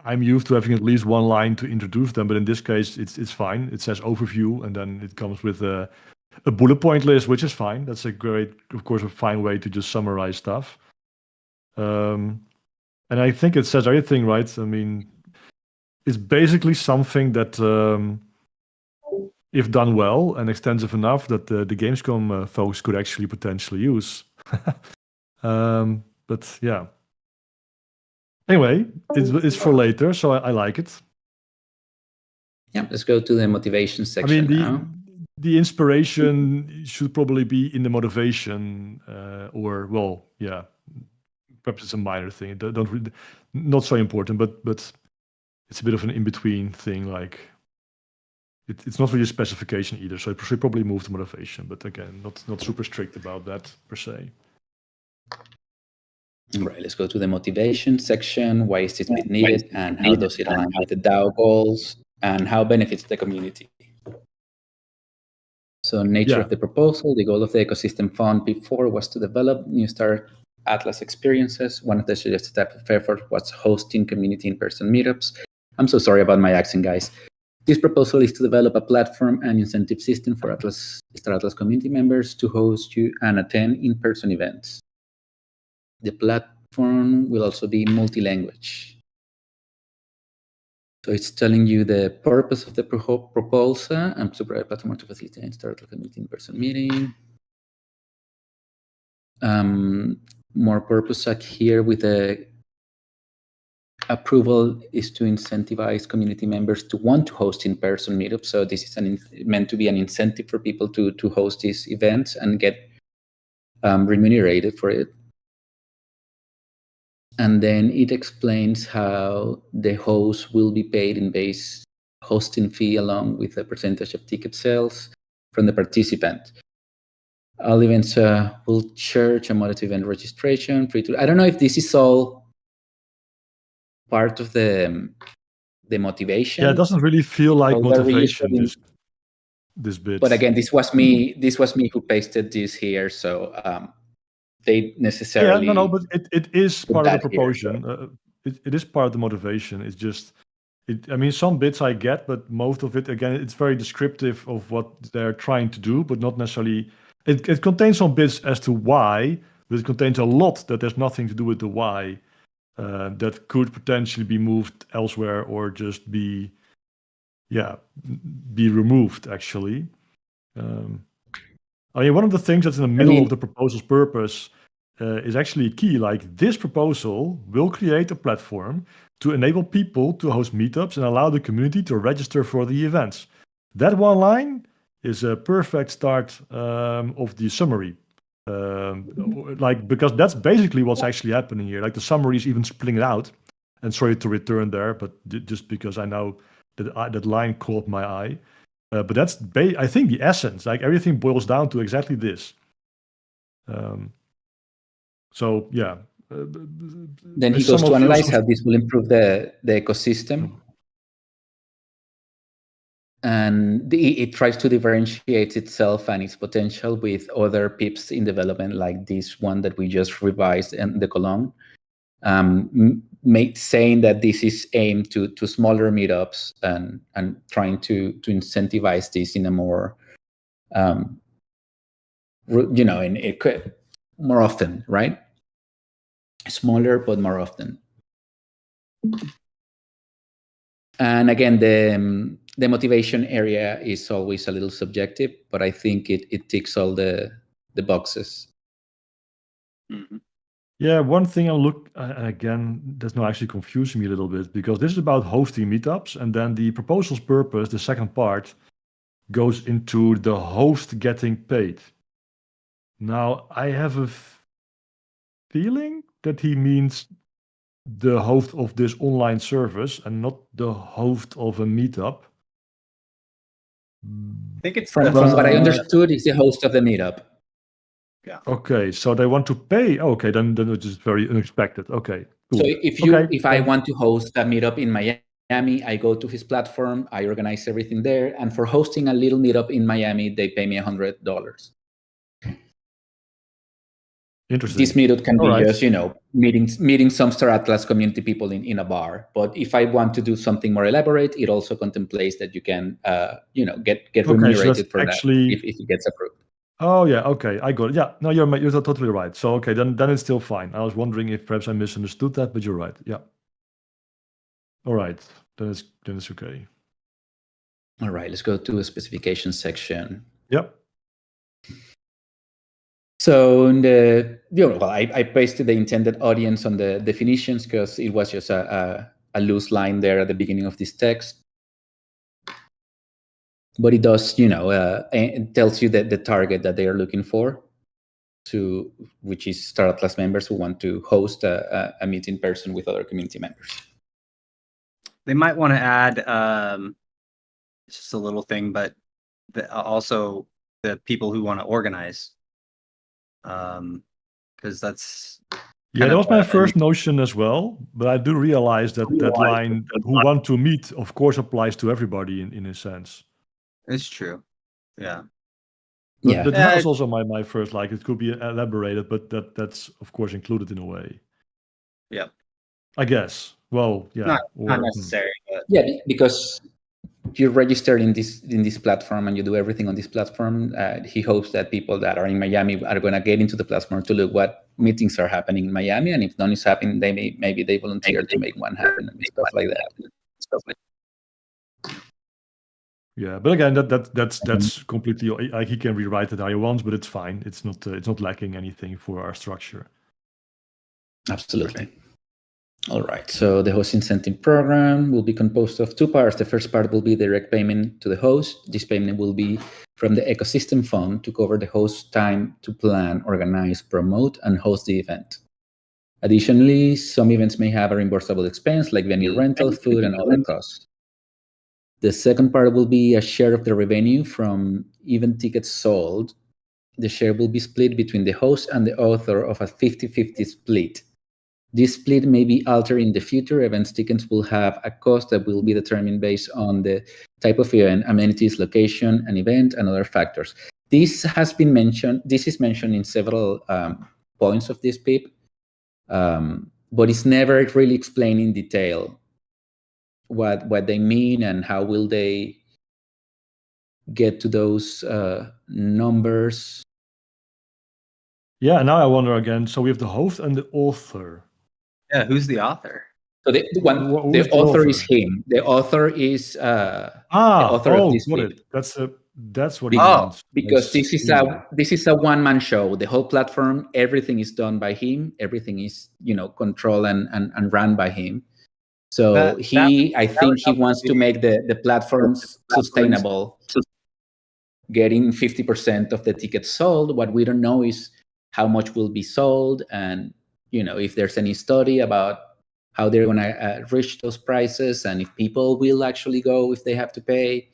I'm used to having at least one line to introduce them, but in this case, it's fine. It says overview, and then it comes with a bullet point list, which is fine. That's a great, of course, a fine way to just summarize stuff. And I think it says everything, right? I mean, it's basically something that, if done well and extensive enough, that the Gamescom folks could actually potentially use. But yeah. Anyway, it's for later, so I like it. Yeah, let's go to the motivation section now. The inspiration should probably be in the motivation, or well, yeah, perhaps it's a minor thing. Not so important, but it's a bit of an in-between thing. Like it's not really a specification either, so I should probably move to motivation. But again, not super strict about that per se. All right, let's go to the motivation section. Why is this bit needed, and how does it align with the DAO goals, and how it benefits the community? So nature of the proposal: the goal of the Ecosystem Fund before was to develop new StarAtlas experiences. One of the suggested type of effort was hosting community in-person meetups. I'm so sorry about my accent, guys. This proposal is to develop a platform and incentive system for StarAtlas community members to host and attend in-person events. The platform will also be multi-language. So it's telling you the purpose of the proposal and to provide a platform to facilitate StarAtlas community in-person meeting. More purpose here with the approval is to incentivize community members to want to host in-person meetups. So this is meant to be an incentive for people to host these events and get remunerated for it. And then it explains how the host will be paid in base hosting fee along with a percentage of ticket sales from the participant. All events will charge a modest event registration. I don't know if this is all part of the motivation. Yeah, it doesn't really feel like Well, they're motivation, really this bit. But again, this was me who pasted this here, so they necessarily. Yeah, no, but it is part of the that here, proposition. It is part of the motivation. It's just, I mean, some bits I get, but most of it, again, it's very descriptive of what they're trying to do, but not necessarily. It contains some bits as to why, but it contains a lot that has nothing to do with the why. That could potentially be moved elsewhere or just be removed, actually. I mean, one of the things that's in the middle of the proposal's purpose is actually key. Like, this proposal will create a platform to enable people to host meetups and allow the community to register for the events. That one line is a perfect start of the summary. Because that's basically what's actually happening here. Like, the summary is even splitting it out. And sorry to return there, but just because I know that line caught my eye. But that's, I think, the essence. Like, everything boils down to exactly this. So, yeah. Then he goes to analyze how this will improve the ecosystem. And it tries to differentiate itself and its potential with other PIPs in development, like this one that we just revised in the column, saying that this is aimed to smaller meetups and trying to incentivize this in a more, more often, right? Smaller, but more often. And again, the motivation area is always a little subjective, but I think it ticks all the boxes. Mm-hmm. Yeah, one thing I'll look again, that's not actually confusing me a little bit, because this is about hosting meetups, and then the proposal's purpose, the second part, goes into the host getting paid. Now, I have a feeling that he means the host of this online service and not the host of a meetup. I think it's from what I understood, is the host of the meetup. Yeah. Okay, so they want to pay. Okay, then it's just very unexpected. Okay, cool. So if I want to host a meetup in Miami, I go to his platform, I organize everything there, and for hosting a little meetup in Miami, they pay me $100. Interesting. This meetup can be just, meeting some Star Atlas community people in a bar. But if I want to do something more elaborate, it also contemplates that you can, get remunerated for that if it gets approved. Oh yeah, okay, I got it. Yeah, no, you're totally right. So okay, then it's still fine. I was wondering if perhaps I misunderstood that, but you're right. Yeah. All right, then it's okay. All right, let's go to the specification section. Yep. So I pasted the intended audience on the definitions because it was just a loose line there at the beginning of this text. But it does, it tells you that the target that they are looking for, which is Star Atlas members who want to host a meet in person with other community members. They might want to add it's just a little thing, but also the people who want to organize. Because that's that was my first notion as well, but I do realize that line who want to meet, of course, applies to everybody in a sense. It's true. Yeah. But that was also my first, like, it could be elaborated, but that's of course included in a way. Yeah. I guess. Well, yeah. Not necessary. But... Yeah, because you're registered in this platform and you do everything on this platform. He hopes that people that are in Miami are going to get into the platform to look what meetings are happening in Miami, and if none is happening, maybe they volunteer to make one happen and stuff like that. Yeah, but again, that's completely, like, he can rewrite it how he wants, but it's fine. It's not lacking anything for our structure. Absolutely. All right, so the host incentive program will be composed of two parts. The first part will be direct payment to the host. This payment will be from the ecosystem fund to cover the host's time to plan, organize, promote, and host the event. Additionally, some events may have a reimbursable expense like venue rental, food, and other costs. The second part will be a share of the revenue from event tickets sold. The share will be split between the host and the author of a 50-50 split. This split may be altered in the future. Events tickets will have a cost that will be determined based on the type of event, amenities, location, and event, and other factors. This has been mentioned. This is mentioned in several points of this PIP, but it's never really explained in detail what they mean and how will they get to those numbers. Yeah, now I wonder again. So we have the host and the author. Yeah, who's the author? So the author is him. The author is the author of this got PIP. it. That's what he means. Because this is a one-man show. The whole platform, everything is done by him. Everything is controlled and run by him. So I think he wants to make the platforms sustainable. Getting 50% of the tickets sold. What we don't know is how much will be sold, and if there's any study about how they're going to reach those prices, and if people will actually go if they have to pay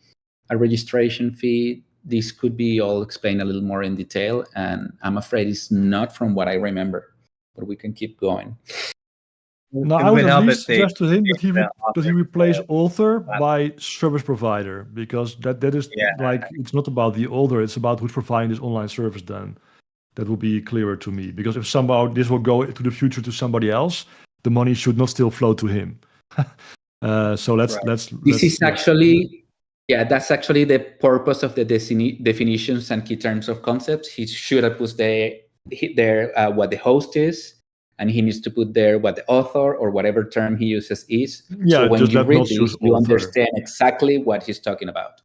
a registration fee. This could be all explained a little more in detail, and I'm afraid it's not from what I remember, but we can keep going. No, I would at least suggest to him that he replace author by service provider, because that is it's not about the author, it's about who's providing this online service. Then that will be clearer to me, because if somehow this will go to the future to somebody else, the money should not still flow to him. So let's. This is actually. Yeah, that's actually the purpose of the definitions and key terms of concepts. He should have put there what the host is, and he needs to put there what the author or whatever term he uses is. Yeah, so when you read this, you understand exactly what he's talking about.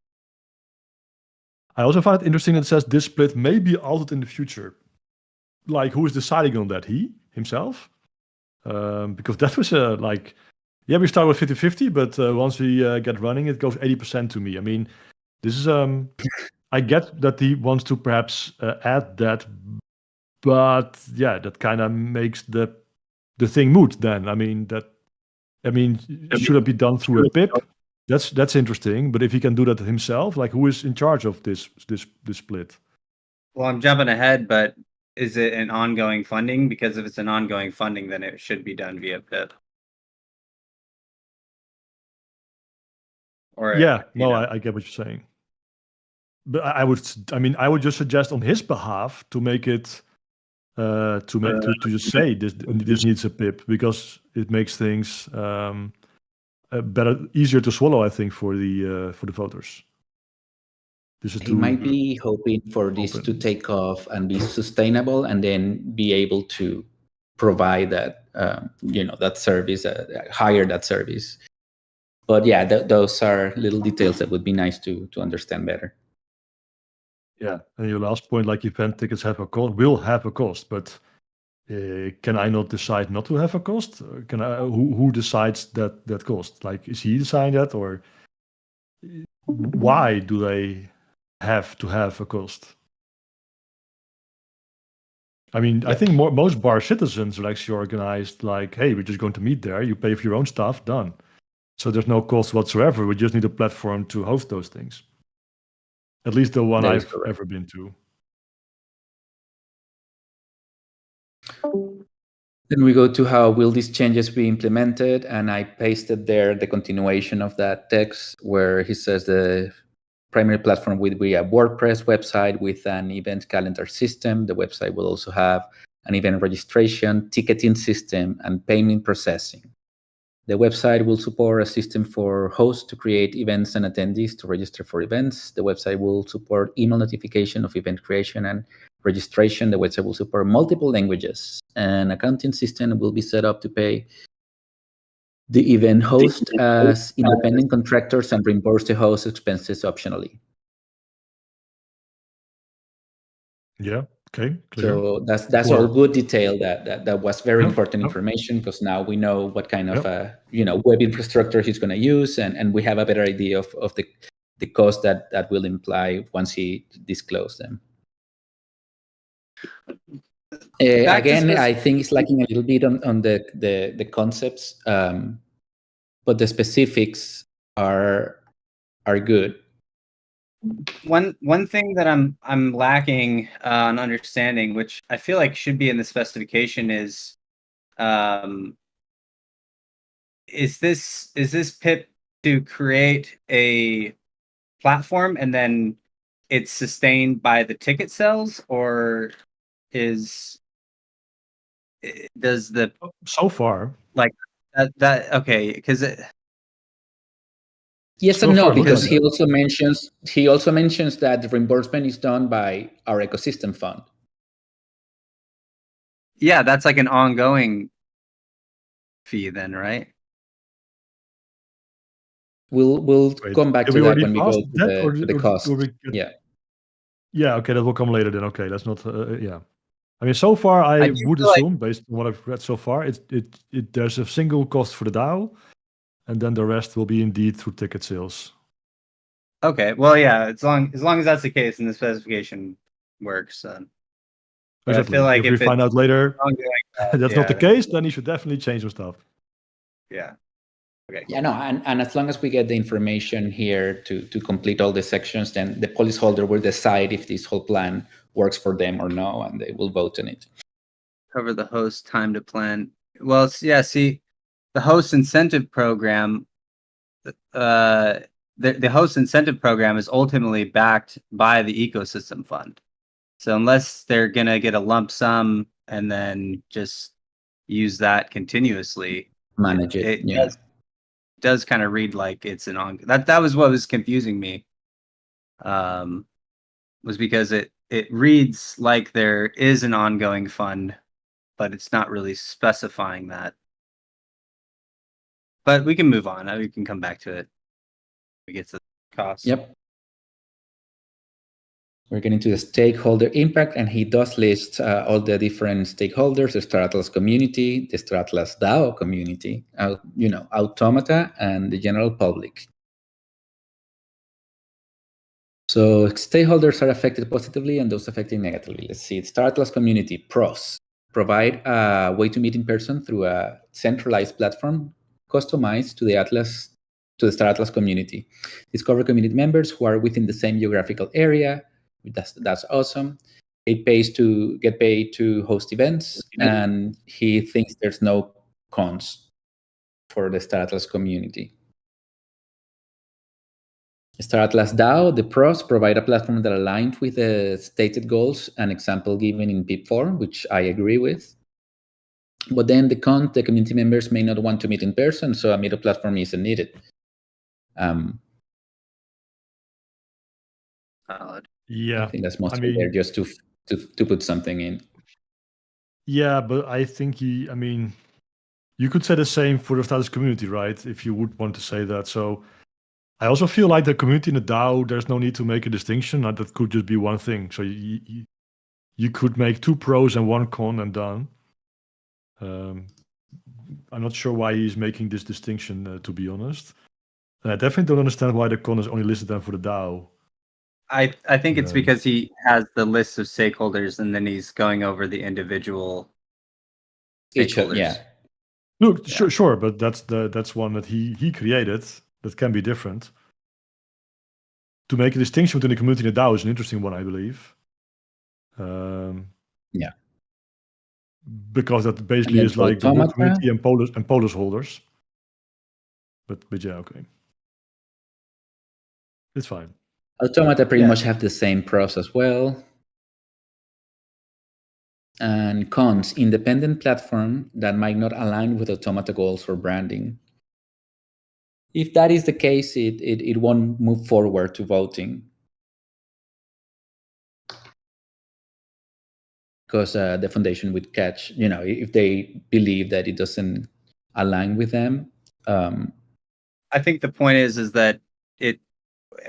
I also find it interesting that it says this split may be altered in the future. Like, who is deciding on that? He himself? Because that was yeah, we start with 50-50, but once we get running, it goes 80% to me. I mean, this is I get that he wants to perhaps add that, but yeah, that kind of makes the thing moot. Then should it be done through a PIP? That's interesting. But if he can do that himself, like, who is in charge of this split? Well, I'm jumping ahead, but is it an ongoing funding? Because if it's an ongoing funding, then it should be done via PIP. Or, I get what you're saying. But I would just suggest on his behalf to make it to just say this needs a PIP, because it makes things easier to swallow, I think, for the voters. He might be hoping for this to take off and be sustainable, and then be able to provide that that service, hire that service. But yeah, those are little details that would be nice to understand better. Yeah, and your last point, like, event tickets will have a cost, but can I not decide not to have a cost? Who decides that cost? Like, is he deciding that, or why do they have to have a cost? I mean, I think most bar citizens are actually organized like, hey, we're just going to meet there. You pay for your own stuff, done. So there's no cost whatsoever. We just need a platform to host those things. At least the one I've ever been to. Then we go to how will these changes be implemented, and I pasted there the continuation of that text where he says the primary platform will be a WordPress website with an event calendar system. The website will also have an event registration, ticketing system, and payment processing. The website will support a system for hosts to create events and attendees to register for events. The website will support email notification of event creation and registration. The website will support multiple languages. An accounting system will be set up to pay the event host as independent contractors and reimburse the host expenses optionally. Yeah, Okay, clear. So that's all Sure. good detail that was very Yep, important yep. information, because now we know what kind of web infrastructure he's going to use, and we have a better idea of the cost that will imply once he discloses them. Back to Again, I think it's lacking a little bit on the concepts, but the specifics are good. One thing that I'm lacking on understanding, which I feel like should be in the specification, is this pip to create a platform and then it's sustained by the ticket cells, or does the So far, that okay? Because Yes So and no, far, look because at he also mentions that the reimbursement is done by our ecosystem fund. yeah, that's like an ongoing fee, then, right? We'll wait, come back did to we that already when we pass go that, to the cost. or we get- Yeah. Yeah, okay, that will come later then. Okay, that's not. Yeah, I mean, so far I do would feel like- assume, based on what I've read so far, there's a single cost for the DAO, and then the rest will be indeed through ticket sales. Okay, well, yeah, as long as that's the case and the specification works, but Exactly. I feel like if we find out later ongoing, that's not the yeah, case, then you should definitely change some stuff. yeah. Okay. Yeah, no, and as long as we get the information here to complete all the sections, then the policyholder will decide if this whole plan works for them or no, and they will vote on it. Cover the host time to plan. Well, see, the host incentive program, the host incentive program is ultimately backed by the ecosystem fund. So unless they're gonna get a lump sum and then just use that continuously, Manage it. Yeah. does kind of read like it's an on. That was what was confusing me. Was because it reads like there is an ongoing fund, but it's not really specifying that. But we can move on. We can come back to it. We get to the cost. Yep. We're getting to the stakeholder impact, and he does list all the different stakeholders: the Star Atlas community, the Star Atlas DAO community, Automata, and the general public. So stakeholders are affected positively and those affected negatively. Let's see. Star Atlas community pros: provide a way to meet in person through a centralized platform customized to the Star Atlas community. Discover community members who are within the same geographical area. That's awesome. Get paid to host events, and he thinks there's no cons for the Star Atlas community. Star Atlas DAO, the pros: provide a platform that aligns with the stated goals, an example given in PIP form, which I agree with. But then the community members may not want to meet in person, so a middle platform isn't needed. Yeah, I think that's mostly there just to put something in. Yeah, but I think you could say the same for the status community, right? If you would want to say that. So I also feel like the community in the DAO, there's no need to make a distinction. That could just be one thing. So you could make 2 pros and 1 con and done. I'm not sure why he's making this distinction, to be honest. And I definitely don't understand why the con is only listed then for the DAO. I think it's because he has the list of stakeholders and then he's going over the individual stakeholders. Yeah. Look, sure, but that's one that he created that can be different. To make a distinction between the community and the DAO is an interesting one, I believe. Yeah. Because that basically is like the whole community and Polis holders. But yeah, okay. It's fine. Automata pretty much have the same pros as well. And cons: independent platform that might not align with Automata goals or branding. If that is the case, it won't move forward to voting. Because the foundation would catch, if they believe that it doesn't align with them. I think the point is that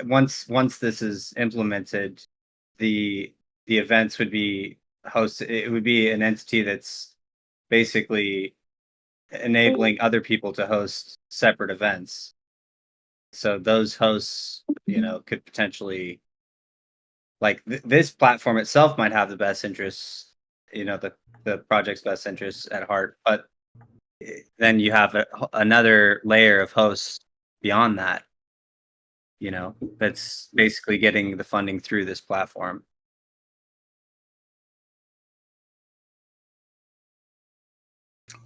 once this is implemented, the events would be host. It would be an entity that's basically enabling other people to host separate events. So those hosts, could potentially, like this platform itself might have the best interests, the project's best interests at heart, but then you have another layer of hosts beyond that, that's basically getting the funding through this platform.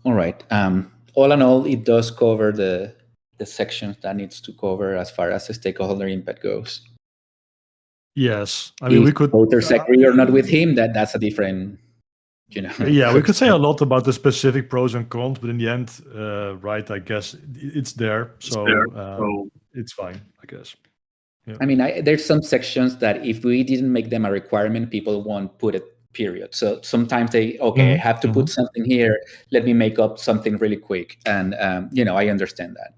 All right. All in all, it does cover the sections that needs to cover as far as the stakeholder impact goes. Yes, I mean, we could voters agree or not with him, that's a different, Yeah, we could say a lot about the specific pros and cons, but in the end, right, I guess it's there, so it's fine, I guess. Yeah. I mean, there's some sections that if we didn't make them a requirement, people won't put it, period. So sometimes I have to put something here, let me make up something really quick. And, I understand that.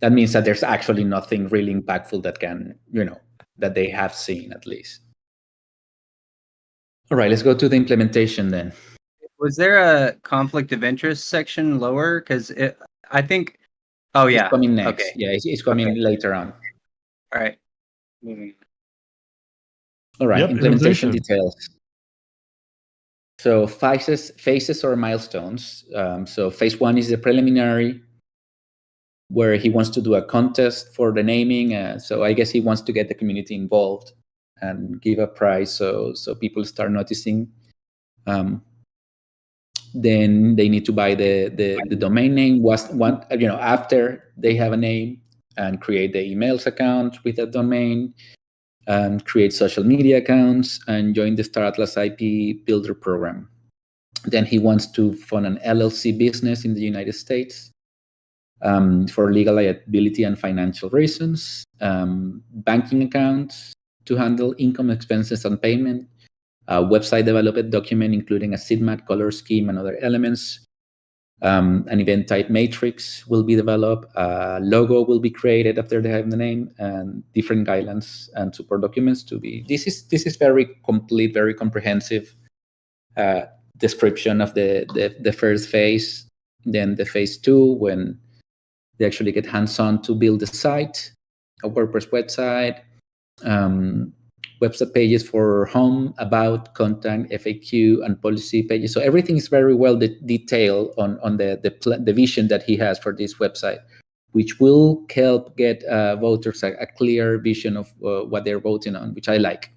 That means that there's actually nothing really impactful that can, that they have seen at least. All right, let's go to the implementation then. Was there a conflict of interest section lower? Because I think, it's coming next. Okay. Yeah, it's coming later on. All right. Moving. All right, implementation details. So phases or milestones. So phase 1 is the preliminary, where he wants to do a contest for the naming. So I guess he wants to get the community involved and give a prize so people start noticing. Then they need to buy the domain name after they have a name, and create the emails account with that domain, and create social media accounts, and join the Star Atlas IP Builder program. Then he wants to fund an LLC business in the United States for legal liability and financial reasons, banking accounts to handle income, expenses, and payment, a website developed document including a sitemap, color scheme, and other elements. An event type matrix will be developed. A logo will be created after they have the name, and different guidelines and support documents to be. This is very complete, very comprehensive description of the first phase. Then the phase 2, when they actually get hands-on to build the site, a WordPress website, website pages for home, about, contact, FAQ, and policy pages. So everything is very well detailed on the vision that he has for this website, which will help get voters a clear vision of what they're voting on, which I like.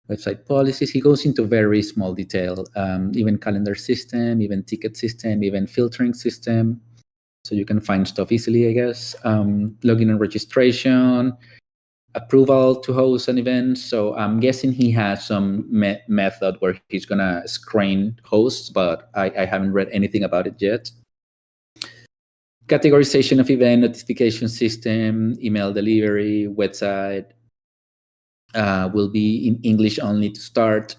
Website policies, he goes into very small detail, even calendar system, even ticket system, even filtering system. So you can find stuff easily, I guess. Login and registration, approval to host an event. So I'm guessing he has some method where he's going to screen hosts, but I haven't read anything about it yet. Categorization of event, notification system, email delivery, website will be in English only to start,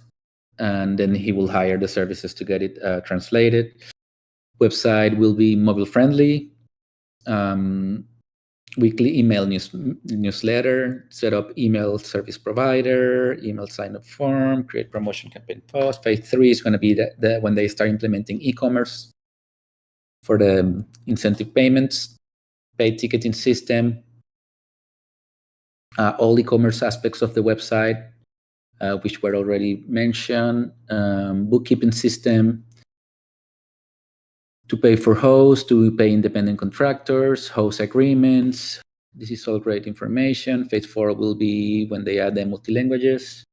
and then he will hire the services to get it translated. Website will be mobile friendly. Weekly email newsletter, set up email service provider, email sign-up form, create promotion campaign post. Phase 3 is going to be when they start implementing e-commerce for the incentive payments, paid ticketing system, all e-commerce aspects of the website, which were already mentioned, bookkeeping system, to pay for hosts, to pay independent contractors, host agreements. This is all great information. Phase 4 will be when they add the multi-languages.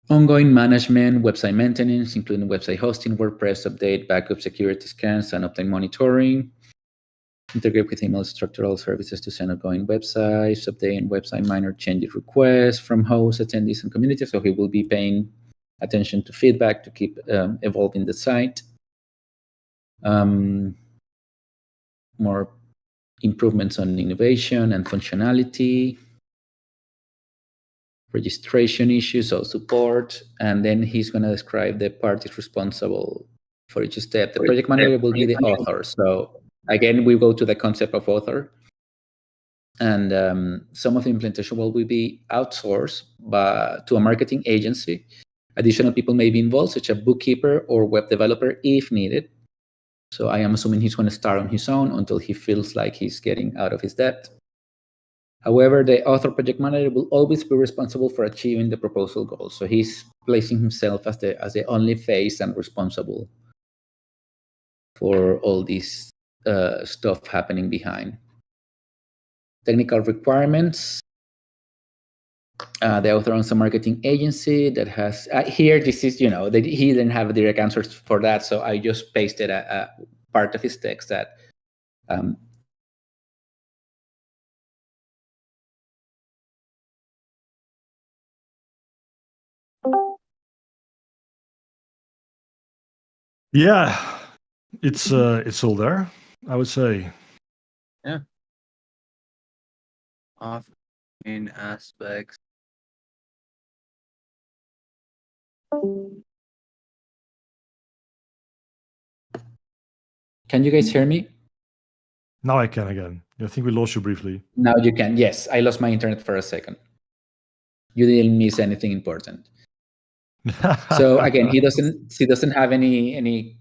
Ongoing management, website maintenance, including website hosting, WordPress update, backup, security scans, and uptime monitoring. Integrate with email structural services to send outgoing websites, update website minor changes requests from hosts, attendees, and community. So he will be paying attention to feedback to keep evolving the site. More improvements on innovation and functionality, registration issues, so support, and then he's going to describe the parties responsible for each step. The project manager will be the author. So again, we go to the concept of author. And some of the implementation will be outsourced to a marketing agency. Additional people may be involved, such as a bookkeeper or web developer if needed. So I am assuming he's going to start on his own until he feels like he's getting out of his debt. However, the author project manager will always be responsible for achieving the proposal goals. So he's placing himself as the only face and responsible for all this stuff happening behind. Technical requirements. The author owns a marketing agency that has here. This is he didn't have direct answers for that, so I just pasted a part of his text that. Yeah, it's all there, I would say. Yeah. Off main aspects. Can you guys hear me? Now I can again. I think we lost you briefly. Now you can. Yes, I lost my internet for a second. You didn't miss anything important. So again, he doesn't have any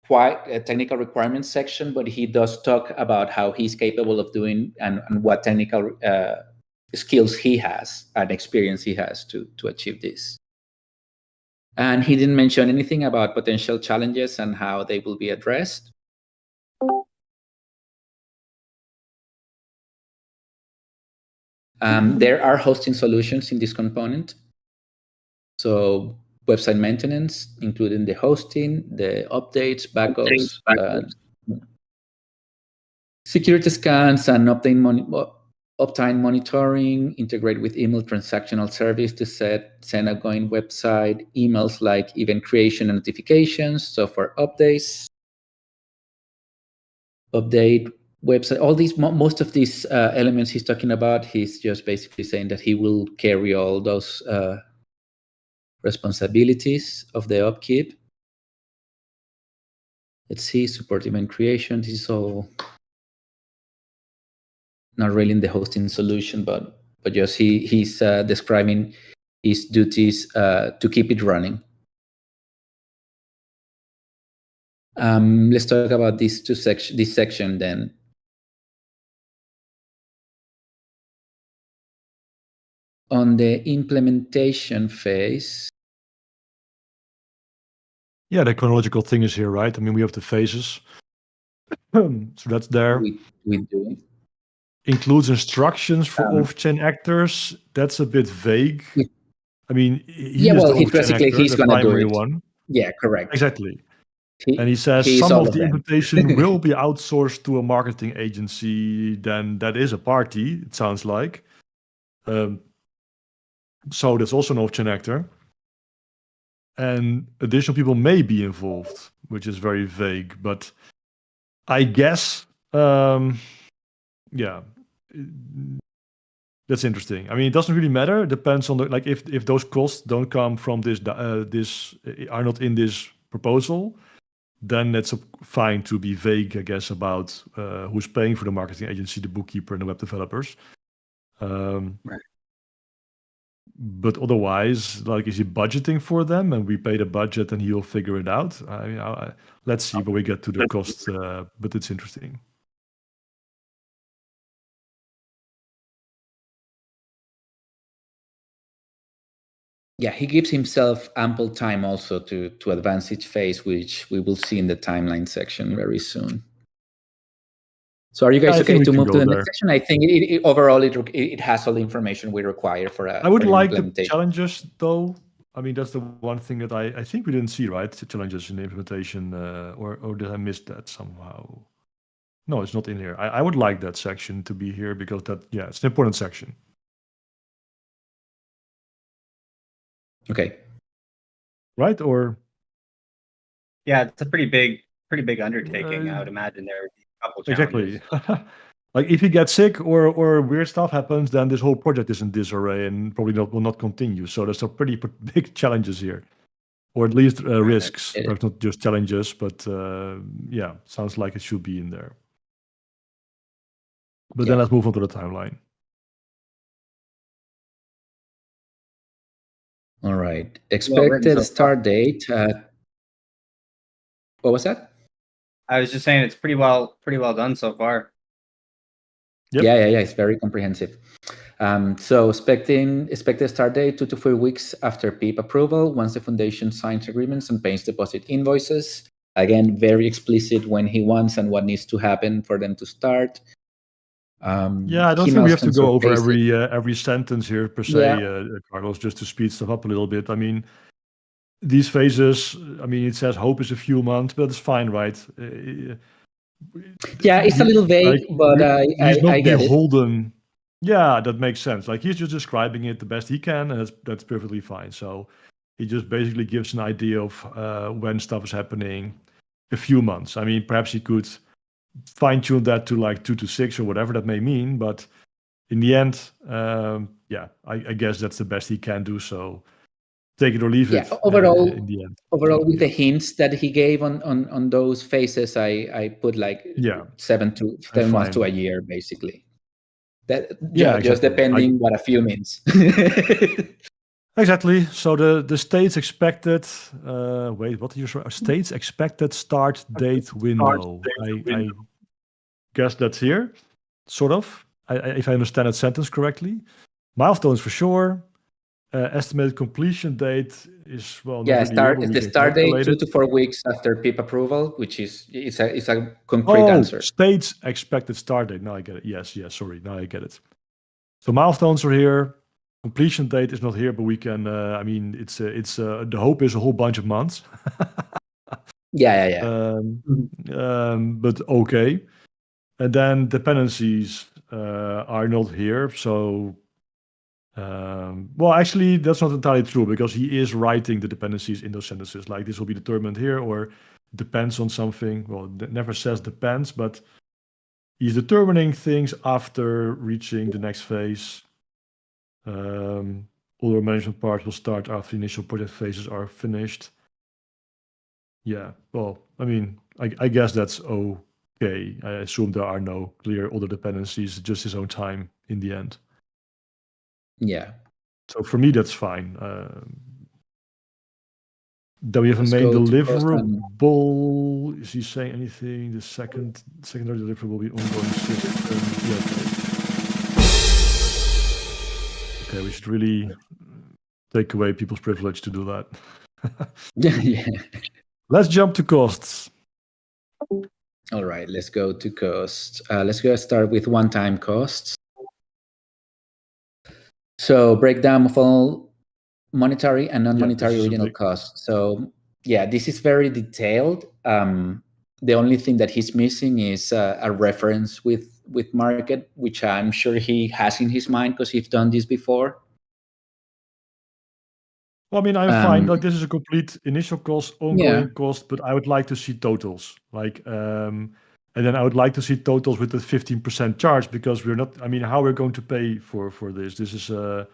quite a technical requirements section, but he does talk about how he's capable of doing and what technical skills he has and experience he has to achieve this. And he didn't mention anything about potential challenges and how they will be addressed. There are hosting solutions in this component. So website maintenance, including the hosting, the updates, backups, security scans, and uptime monitoring, integrate with email transactional service to send outgoing website emails like event creation and notifications, software updates, update website, all these, most of these elements he's talking about, he's just basically saying that he will carry all those responsibilities of the upkeep. Let's see, support event creation. This is all not really in the hosting solution, but just he's describing his duties to keep it running. Let's talk about this section then. On the implementation phase. Yeah, the chronological thing is here, right? I mean, we have the phases. So that's there. We do. Includes instructions for off-chain actors. That's a bit vague. I mean, he's basically he's going to do it. One. Yeah, correct. Exactly. And he says some of the implementation will be outsourced to a marketing agency. Then that is a party, it sounds like. So there's also an off-chain actor. And additional people may be involved, which is very vague. But I guess, yeah, that's interesting. I mean, it doesn't really matter. It depends on if those costs don't come from this are not in this proposal, then it's fine to be vague, I guess, about who's paying for the marketing agency, the bookkeeper, and the web developers. Right. But otherwise, is he budgeting for them, and we pay the budget, and he'll figure it out? I mean, let's see when we get to the cost. But it's interesting. Yeah, he gives himself ample time also to advance each phase, which we will see in the timeline section very soon. So are you guys okay to move to the next section? I think overall it has all the information we require for I would like the challenges, though. I mean, that's the one thing that I think we didn't see, right? The challenges in the implementation, or did I miss that somehow? No, it's not in here. I would like that section to be here because it's an important section. Okay. Right? Or yeah, it's a pretty big undertaking. I would imagine there would be a couple challenges. Exactly. If he gets sick or weird stuff happens, then this whole project is in disarray and probably will not continue. So there's some pretty big challenges here, or at least risks. Not just challenges, but sounds like it should be in there. But then let's move on to the timeline. All right. written Expected so far. start date. What was that? I was just saying it's pretty well done so far. Yep. Yeah. It's very comprehensive. So expected start date 2 to 4 weeks after PIP approval, once the foundation signs agreements and pays deposit invoices. Again, very explicit when he wants and what needs to happen for them to start. Yeah, I don't think we have to go over every sentence here per se, Carlos, just to speed stuff up a little bit. I mean, these phases, I mean, it says hope is a few months, but it's fine, right? Yeah, it's a little vague, but he's not I get beholden. Yeah, that makes sense. Like, he's just describing it the best he can, and that's perfectly fine. So he just basically gives an idea of when stuff is happening, a few months. I mean, perhaps he could fine tune that to like 2 to 6 or whatever that may mean, but in the end, I guess that's the best he can do. So take it or leave it. Overall, in the end, with the hints that he gave on those phases, I put like 7 months to a year, basically. That exactly. Just depending what a few means. Exactly. So the state's expected. Wait, what is your state's expected start date window? I guess that's here, sort of. If I understand that sentence correctly. Milestones for sure. Estimated completion date is The start date 2 to 4 weeks after PIP approval, which is a concrete answer. State's expected start date. Now I get it. Yes. Sorry. Now I get it. So milestones are here. Completion date is not here, but we can. I mean, it's the hope is a whole bunch of months. But okay. And then dependencies are not here. So, well, actually, that's not entirely true because he is writing the dependencies in those sentences. Like, this will be determined here or depends on something. Well, it never says depends, but he's determining things after reaching the next phase. All the management part will start after the initial project phases are finished. Yeah, well, I mean, I guess that's okay. I assume there are no clear other dependencies, just his own time in the end. Yeah. So for me, that's fine. Then we have a main deliverable. Is he saying anything? The secondary deliverable will be ongoing system. Okay, we should really take away people's privilege to do that. Yeah. Let's jump to costs. All right, let's go to costs. Let's go start with one-time costs. So breakdown of all monetary and non-monetary original costs. So this is very detailed. The only thing that he's missing is a reference with market, which I'm sure he has in his mind because he's done this before. Well, I mean, I'm fine. Like, this is a complete initial cost, ongoing cost, but I would like to see totals. Like, and then I would like to see totals with the 15% charge because we're not. I mean, how we're going to pay for this? This is the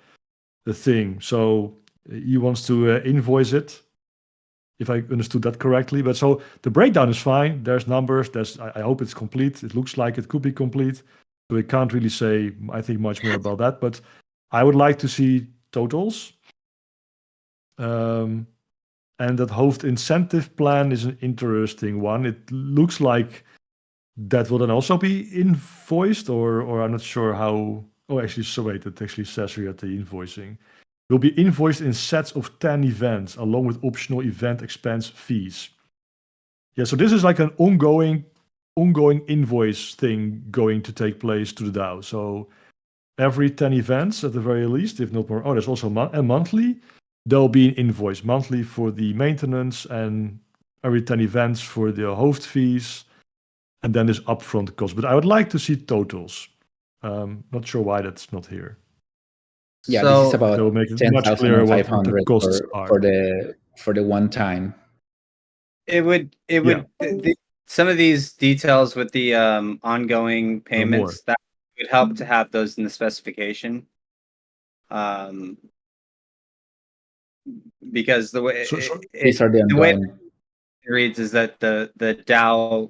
thing. So he wants to invoice it, if I understood that correctly. But so the breakdown is fine. There's numbers. I hope it's complete. It looks like it could be complete. So we can't really say, I think, much more about that. But I would like to see totals. And that Hoofd incentive plan is an interesting one. It looks like that will then also be invoiced, or I'm not sure how. Oh, actually, so wait, it actually says here at the invoicing. Will be invoiced in sets of 10 events, along with optional event expense fees. Yeah, so this is like an ongoing invoice thing going to take place to the DAO. So every 10 events at the very least, if not more. Oh, there's also a monthly. There'll be an invoice monthly for the maintenance and every 10 events for the host fees, and then this upfront cost. But I would like to see totals. Not sure why that's not here. Yeah, this is about make it much clearer what the costs are for the one time. It would some of these details with the ongoing payments that would help to have those in the specification. Because the way these are the ongoing. It reads is that the DAO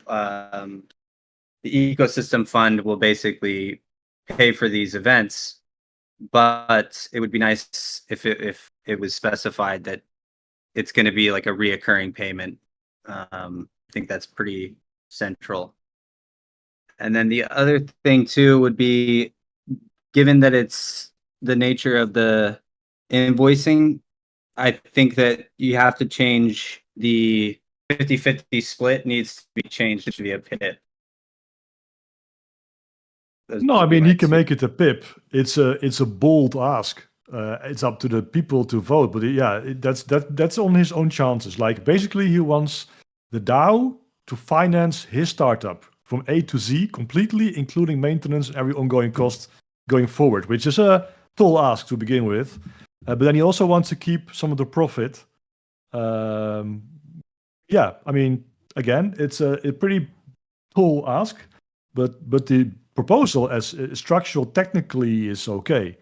the ecosystem fund will basically pay for these events, but it would be nice if it was specified that it's going to be like a reoccurring payment. I think that's pretty central. And then the other thing too would be, given that it's the nature of the invoicing, I think that you have to change the 50-50 split needs to be changed to be a pip. No, I mean, he can make it a pip. It's a bold ask. It's up to the people to vote, but yeah, that's on his own chances. Like, basically, he wants the DAO to finance his startup from A to Z completely, including maintenance and every ongoing cost going forward, which is a tall ask to begin with. But then he also wants to keep some of the profit. Yeah, I mean, again, it's a pretty tall ask, but the proposal as structural technically is okay.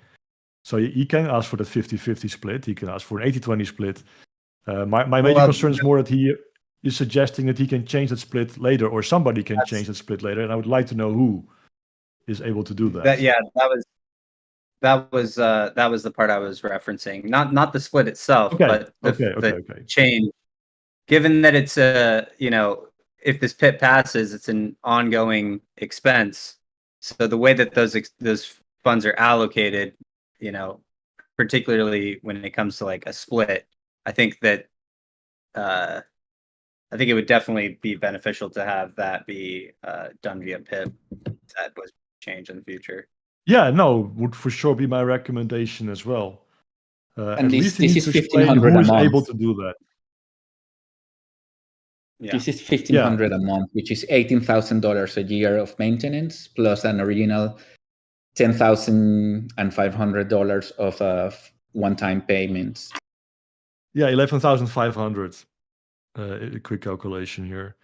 So he can ask for the 50-50 split. He can ask for an 80-20 split. My major concern is more that he is suggesting that he can change that split later, or somebody can change that split later. And I would like to know who is able to do that. That was the part I was referencing. Not the split itself, but the change. Given that it's if this pip passes, it's an ongoing expense. So the way that those funds are allocated, particularly when it comes to like a split, I think that I think it would definitely be beneficial to have that be done via pip. That was changed in the future. Yeah, no, would for sure be my recommendation as well. And at this least is to explain who is able to do that. Yeah. This is $1,500 a month, which is $18,000 a year of maintenance, plus an original $10,500 of one-time payments. Yeah, 11,500. A quick calculation here.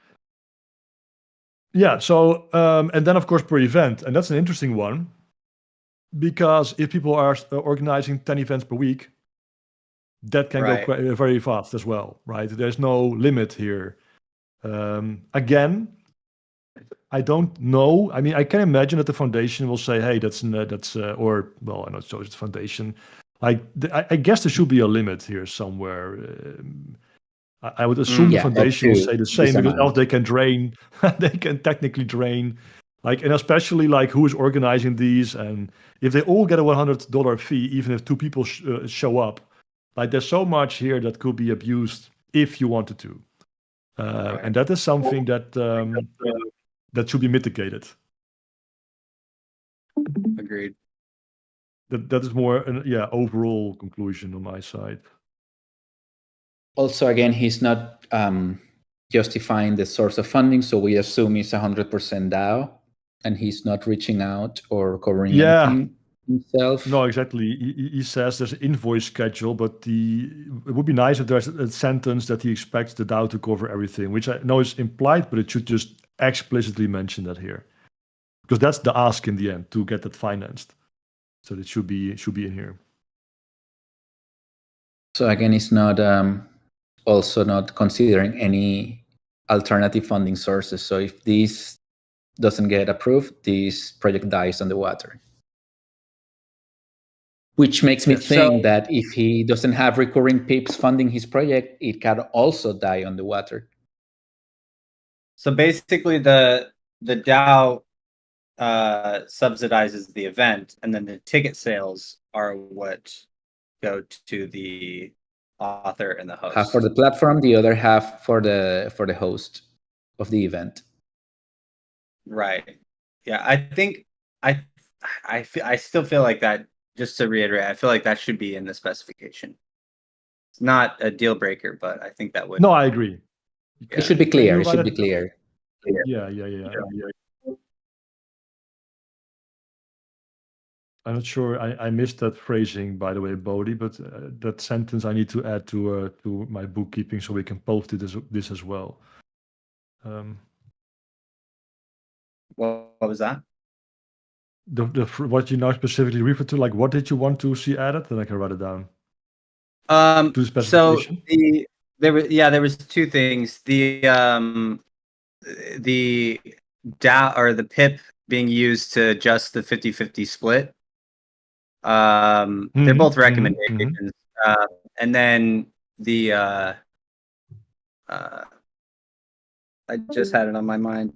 Yeah, so and then of course per event, and that's an interesting one, because if people are organizing 10 events per week, that can go very fast as well, right? There's no limit here. Again, I don't know. I mean, I can imagine that the foundation will say, "Hey, I'm not sure it's the foundation." I guess there should be a limit here somewhere. I would assume the foundation will say the same, because else they can drain. They can technically drain, and especially who is organizing these, and if they all get a $100 fee, even if two people show up, there's so much here that could be abused if you wanted to. And that is something that that should be mitigated. Agreed. That is more an overall conclusion on my side. Also, again, he's not justifying the source of funding, so we assume it's 100% DAO, and he's not reaching out or covering anything himself. No, exactly. He says there's an invoice schedule, but it would be nice if there's a sentence that he expects the DAO to cover everything, which I know is implied, but it should just explicitly mention that here, because that's the ask in the end, to get that financed. So it should be in here. So again, it's not also not considering any alternative funding sources. So if this doesn't get approved, this project dies on the water. Which makes me think that if he doesn't have recurring pips funding his project, it can also die on the water. So basically, the DAO subsidizes the event, and then the ticket sales are what go to the author and the host. Half for the platform, the other half for the host of the event. Right. Yeah, I think I still feel like that. Just to reiterate, I feel like that should be in the specification. It's not a deal breaker, but I think that would. No, I agree. It should be clear. It should be clear. Yeah. I'm not sure. I missed that phrasing, by the way, Bodhi, but that sentence I need to add to my bookkeeping so we can post this as well. What was that? What you now specifically refer to, what did you want to see added? Then I can write it down. To the specification. So there was two things. The DAO or the PIP being used to adjust the 50-50 split. They're both recommendations. And then the I just had it on my mind.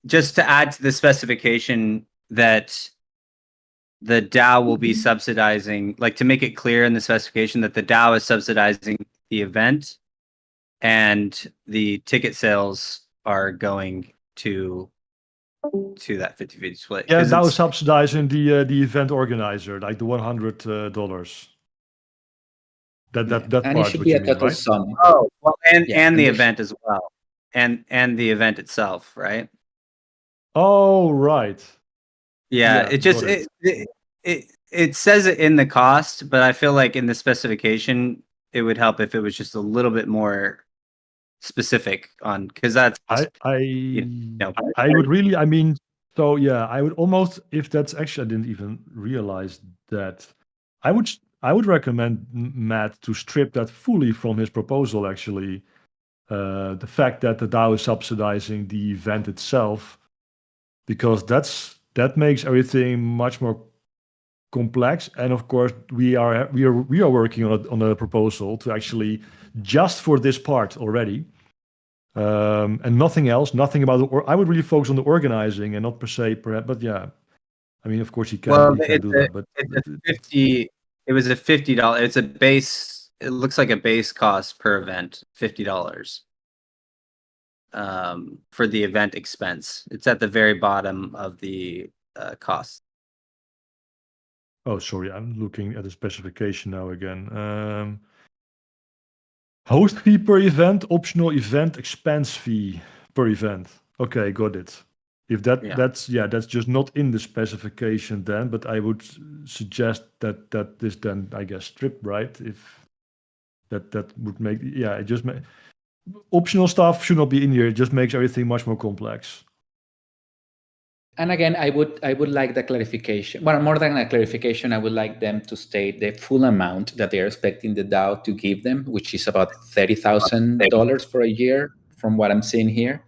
Just to add to the specification that the DAO will be subsidizing, like to make it clear in the specification that the DAO is subsidizing the event and the ticket sales are going to that 50-50 split. Yeah, 'Cause that was it's- subsidizing the event organizer, like the $100. That and part. it should what be you a mean, total right? sum. Oh, well, and Yeah, and the there's- event as well, and the event itself, right? Oh, right. Yeah, Yeah, it just got it says it in the cost, but I feel like in the specification it would help if it was just a little bit more specific on, because that's I know, would really, I mean, so yeah, I would almost, if that's actually, I didn't even realize that. I would recommend Matt to strip that fully from his proposal. Actually, the fact that the DAO is subsidizing the event itself, because that makes everything much more complex. And of course, we are working on a proposal to actually just for this part already. And nothing else, nothing about I would really focus on the organizing and not per se, perhaps. But yeah, I mean, of course, he can do that. But it's a 50. It was a $50. It's a base. It looks like a base cost per event, $50. For the event expense, it's at the very bottom of the cost. oh, sorry, I'm looking at the specification now again. Host fee per event, optional event expense fee per event. Okay, got it. If that's just not in the specification then, but I would suggest that this then, I guess, strip, right? If that would make, it just optional stuff should not be in here. It just makes everything much more complex. And again, I would like the clarification. Well, more than a clarification, I would like them to state the full amount that they are expecting the DAO to give them, which is about $30,000 for a year, from what I'm seeing here.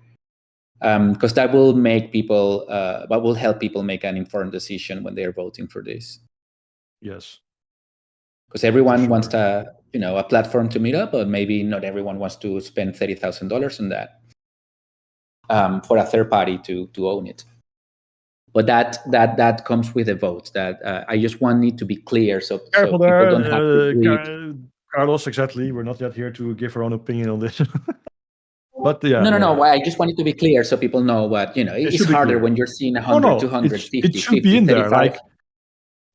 Because that will make people, that will help people make an informed decision when they are voting for this. Yes. Because everyone Sure. wants a platform to meet up, but maybe not everyone wants to spend $30,000 on that for a third party to own it. But that comes with a vote. That I just want it to be clear, so Careful people there, don't have to read. Carlos. Exactly. We're not yet here to give our own opinion on this. But yeah. No. I just want it to be clear so people know what, it's harder when you're seeing 100, 250, it should 50, be in 35. there. Like,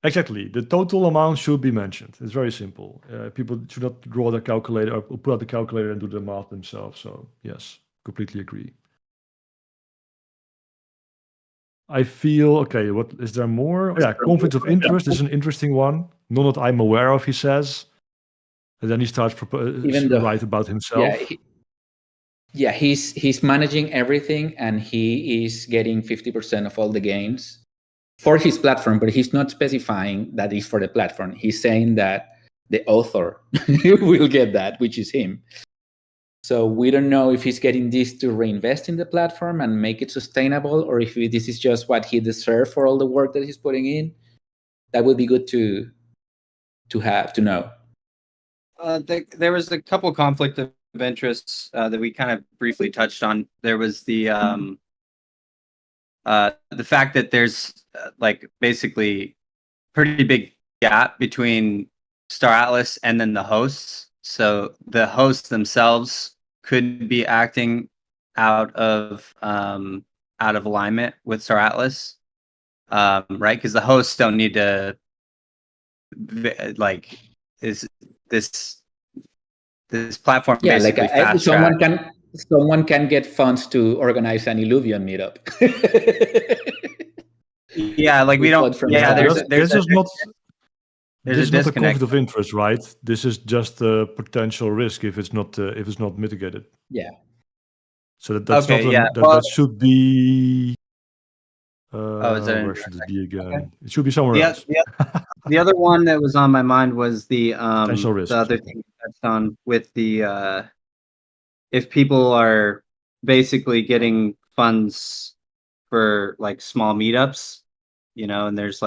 exactly. The total amount should be mentioned. It's very simple. People should not draw the calculator or pull out the calculator and do the math themselves. So yes, completely agree. I feel, okay, what is there more? Oh, yeah, conflict of interest is an interesting one. None that I'm aware of, he says. And then he starts to write about himself. Yeah, he's managing everything, and he is getting 50% of all the gains for his platform, but he's not specifying that is for the platform. He's saying that the author will get that, which is him. So we don't know if he's getting this to reinvest in the platform and make it sustainable, or if this is just what he deserves for all the work that he's putting in. That would be good to know. There was a couple conflict of interests that we kind of briefly touched on. There was the fact that there's like basically pretty big gap between Star Atlas and then the hosts. So the hosts themselves could be acting out of alignment with Star Atlas, right? Because the hosts don't need to like this platform. Yeah, basically like someone can get funds to organize an Illuvion meetup. Yeah, like we don't. Yeah, there's not. There's this is a not a disconnect. conflict of interest, right? This is just a potential risk if it's not mitigated. Yeah. So that's okay, not that should be. Where should it be again? Okay. It should be somewhere else. The other one that was on my mind was the potential risk. the other thing you touched on with the if people are basically getting funds for like small meetups, and there's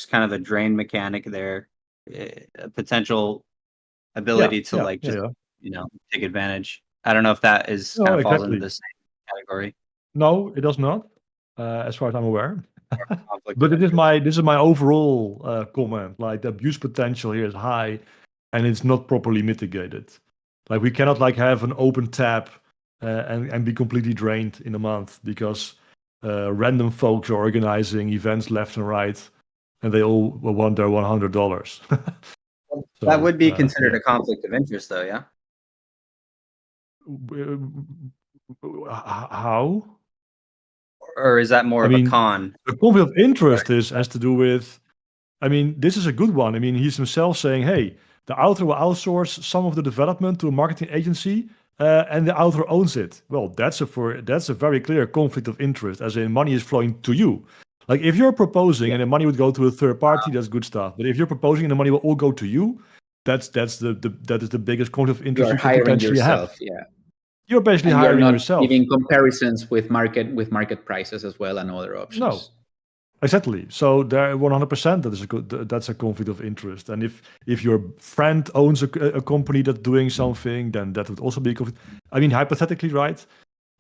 kind of a drain mechanic there, a potential ability to take advantage. I don't know if that is No, kind of falls exactly. into the same category. No, it does not, as far as I'm aware. Conflict But of this interest. is my overall comment. Like the abuse potential here is high, and it's not properly mitigated. Like we cannot like have an open tap and be completely drained in a month because random folks are organizing events left and right, and they all want their $100. That would be So, considered yeah. a conflict of interest, though, yeah? How? Or is that more I of a mean, con? the conflict of interest has to do with. I mean, this is a good one. I mean, he's himself saying, "Hey, the author will outsource some of the development to a marketing agency, and the author owns it." Well, that's a very clear conflict of interest, as in money is flowing to you. Like if you're proposing and the money would go to a third party, that's good stuff. But if you're proposing and the money will all go to you, that is the biggest conflict of You interest are you could hiring potentially have. yourself, yeah. You're basically And you are hiring not yourself. giving comparisons with market prices as well and other options. No. Exactly. So there, 100%, that's a conflict of interest. And if your friend owns a company that's doing something, then that would also be a conflict. I mean, hypothetically, right?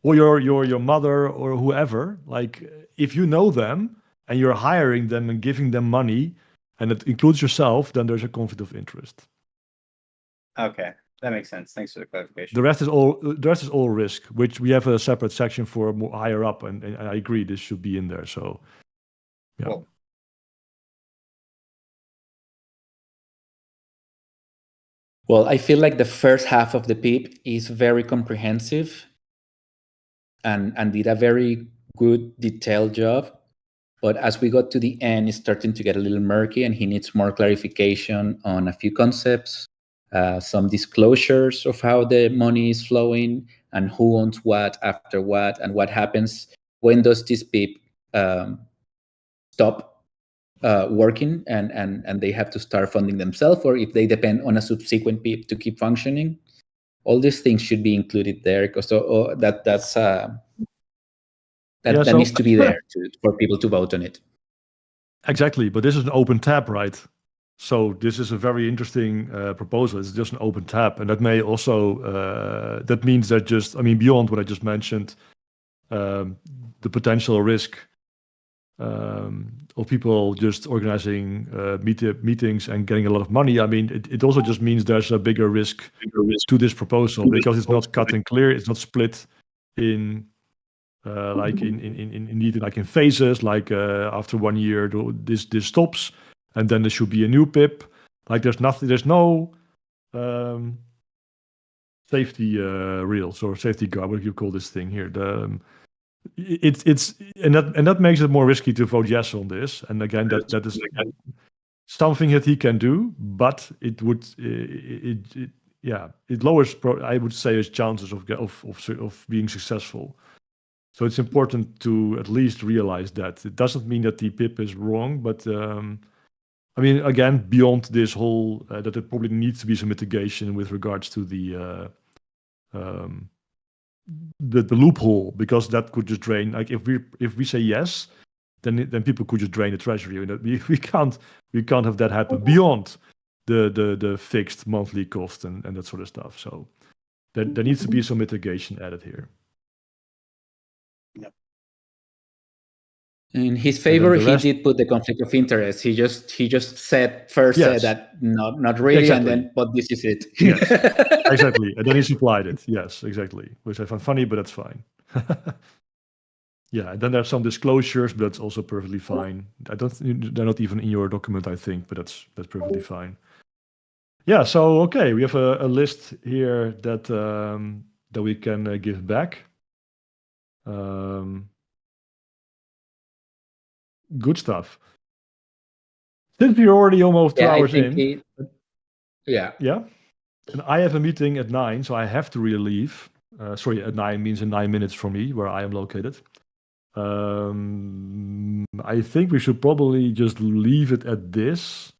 Or your mother or whoever. Like, if you know them and you're hiring them and giving them money, and it includes yourself, then there's a conflict of interest. Okay, that makes sense. Thanks for the clarification. The rest is all risk, which we have a separate section for more higher up, and I agree this should be in there. So. Yeah. Cool. Well, I feel like the first half of the PIP is very comprehensive and did a very good detailed job. But as we got to the end, it's starting to get a little murky and he needs more clarification on a few concepts, some disclosures of how the money is flowing and who owns what after what and what happens. When does this PIP stop working and they have to start funding themselves, or if they depend on a subsequent PIP to keep functioning? All these things should be included there because that needs to be there for people to vote on it. Exactly, but this is an open tab, right? So this is a very interesting proposal. It's just an open tab, and that may also that means that beyond what I just mentioned, the potential risk of people just organizing meetings and getting a lot of money. I mean, it also just means there's a bigger risk to this proposal because it's not cut and clear. It's not split in like in phases. Like after 1 year, this stops, and then there should be a new PIP. Like there's no safety rails or safety guard. What do you call this thing here? That makes it more risky to vote yes on this. And again, that is something that he can do, but it lowers I would say his chances of being successful. So it's important to at least realize that it doesn't mean that the PIP is wrong, but again, beyond this whole that there probably needs to be some mitigation with regards to the loophole, because that could just drain. Like if we say yes, then people could just drain the treasury. We can't have that happen beyond the fixed monthly cost and that sort of stuff. So there needs to be some mitigation added here. Yep. In his favor, he did put the conflict of interest. He just said that not really, exactly. and then but this is it. Yes, exactly, and then he supplied it. Yes, exactly, which I find funny, but that's fine. Yeah, and then there's some disclosures, but that's also perfectly fine. They're not even in your document, I think, but that's perfectly fine. Yeah, so okay, we have a list here that we can give back. Good stuff. Since we're already almost 2 hours in. Yeah. And I have a meeting at 9, so I have to really leave. Sorry, at 9 means in 9 minutes from me, where I am located. I think we should probably just leave it at this.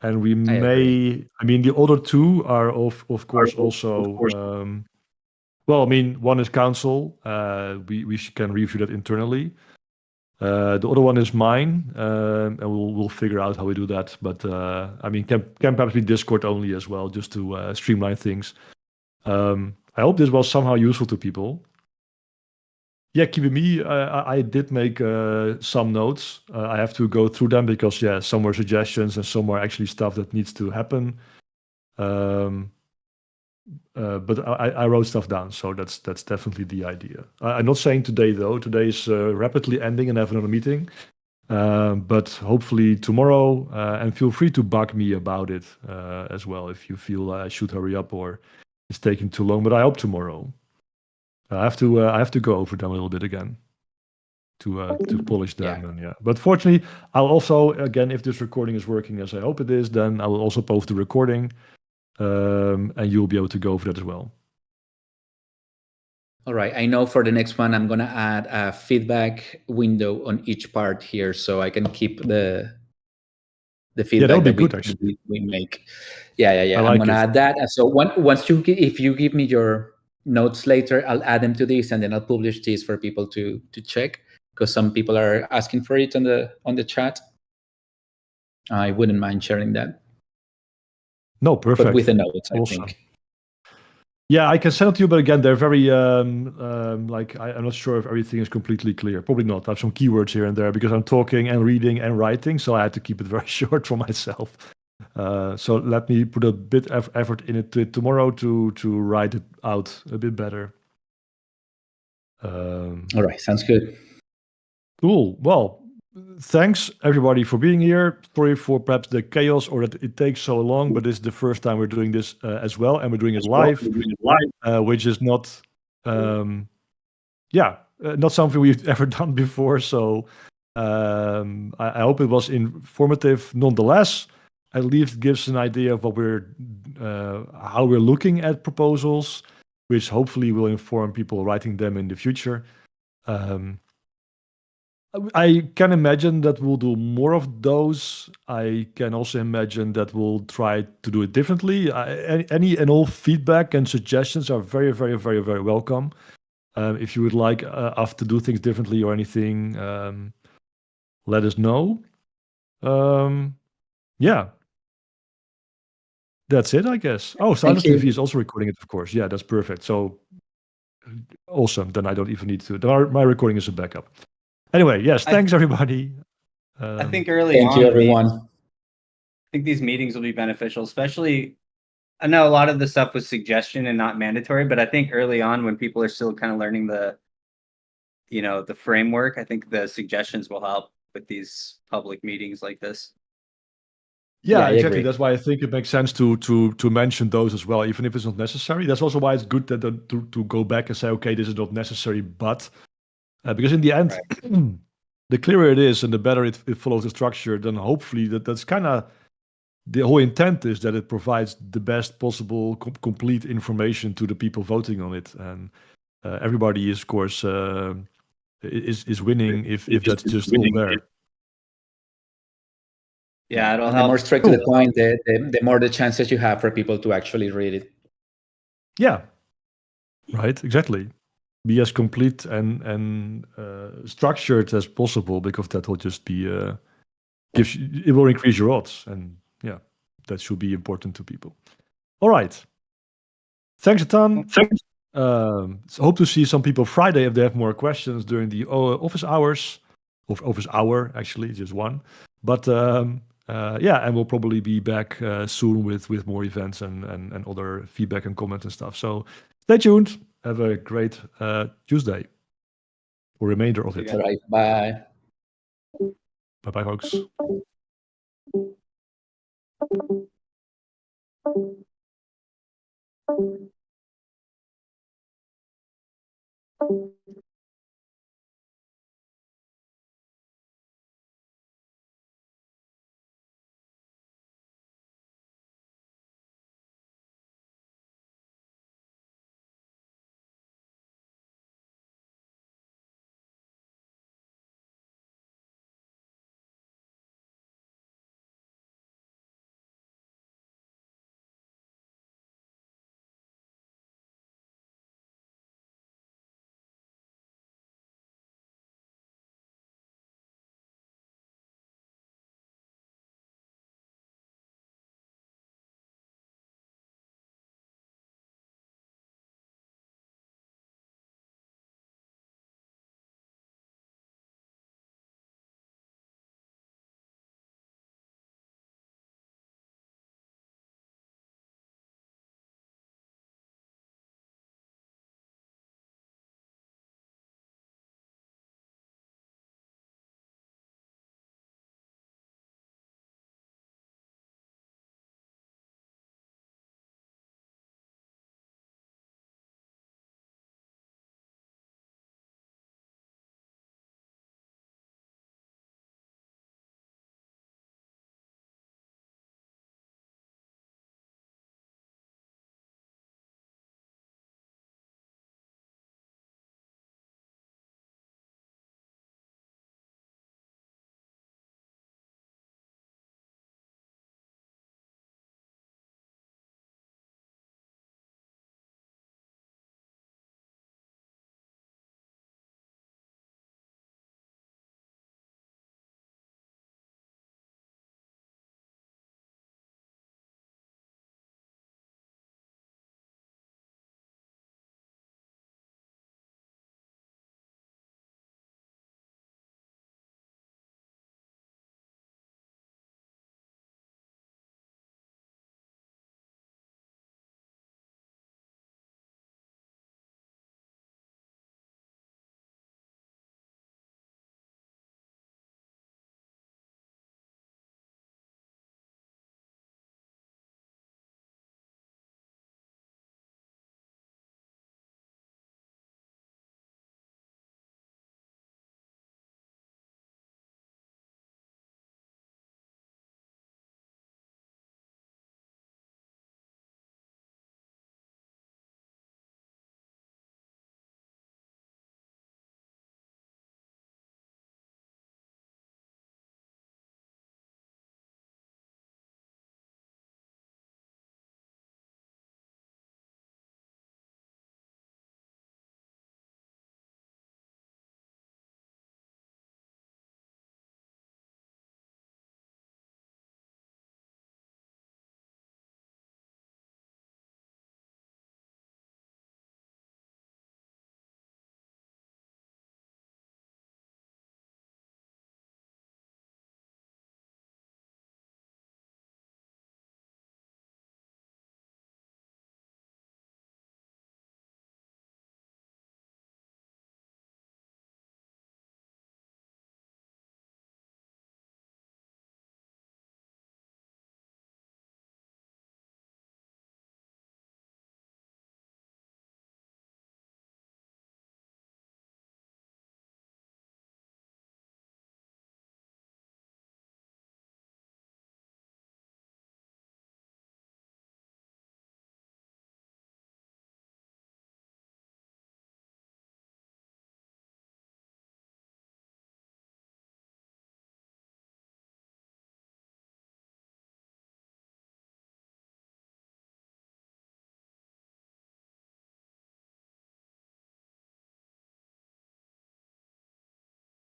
And we may, the other two are of course also Well, I mean, one is council. We can review that internally. The other one is mine, and we'll figure out how we do that. But I mean, can perhaps be Discord only as well, just to streamline things. I hope this was somehow useful to people. Yeah, me. I did make some notes. I have to go through them because some were suggestions and some are actually stuff that needs to happen. But I wrote stuff down, so that's definitely the idea. I'm not saying today though. Today is rapidly ending and I have another meeting. But hopefully tomorrow, and feel free to bug me about it as well if you feel I should hurry up or it's taking too long. But I hope tomorrow. I have to go over them a little bit again to polish them. Yeah. And yeah, but fortunately, I'll also, again, if this recording is working as I hope it is, then I will also post the recording, and you'll be able to go over that as well. All right. I know for the next one, I'm going to add a feedback window on each part here so I can keep the feedback that would be that good, actually. we make. Yeah. I I'm like going to it. add that. And so once if you give me your notes later, I'll add them to this and then I'll publish these for people to check because some people are asking for it on the chat. I wouldn't mind sharing that. No, perfect. But with the notes, Awesome. I think. Yeah, I can send it to you, but again, they're very like I'm not sure if everything is completely clear. Probably not. I have some keywords here and there because I'm talking and reading and writing, so I had to keep it very short for myself. So let me put a bit of effort in it tomorrow to write it out a bit better. All right, sounds good. Cool. Well, thanks everybody for being here. Sorry for perhaps the chaos or that it takes so long, but this is the first time we're doing this as well, and we're doing it live, which is not, not something we've ever done before. So I hope it was informative nonetheless. At least gives an idea of what how we're looking at proposals, which hopefully will inform people writing them in the future. I can imagine that we'll do more of those. I can also imagine that we'll try to do it differently. Any and all feedback and suggestions are very, very, very, very welcome. If you would like us to do things differently or anything, let us know. Yeah. That's it, I guess. Oh, Silence TV is also recording it, of course. Yeah, that's perfect. So awesome. Then I don't even need to. My recording is a backup. Anyway, yes, thanks everybody. I think early on, thank you, everyone. I think these meetings will be beneficial, especially. I know a lot of the stuff was suggestion and not mandatory, but I think early on when people are still kind of learning the framework, I think the suggestions will help with these public meetings like this. Yeah, exactly. That's why I think it makes sense to mention those as well, even if it's not necessary. That's also why it's good that to go back and say, okay, this is not necessary, but because in the end, the clearer it is and the better it follows the structure, then hopefully that's kind of the whole intent is that it provides the best possible complete information to the people voting on it, and everybody is, of course, is winning if that's just all there. Yeah, it'll and help. The more straight to the point, the more the chances you have for people to actually read it. Yeah, right. Exactly. Be as complete and structured as possible, because that will just be it will increase your odds, and yeah, that should be important to people. All right. Thanks a ton. Thanks. So hope to see some people Friday if they have more questions during the office hours. Office hour, actually, just one. But and we'll probably be back soon with more events and other feedback and comments and stuff. So stay tuned. Have a great Tuesday or remainder of it. All right. Bye. Bye-bye, folks.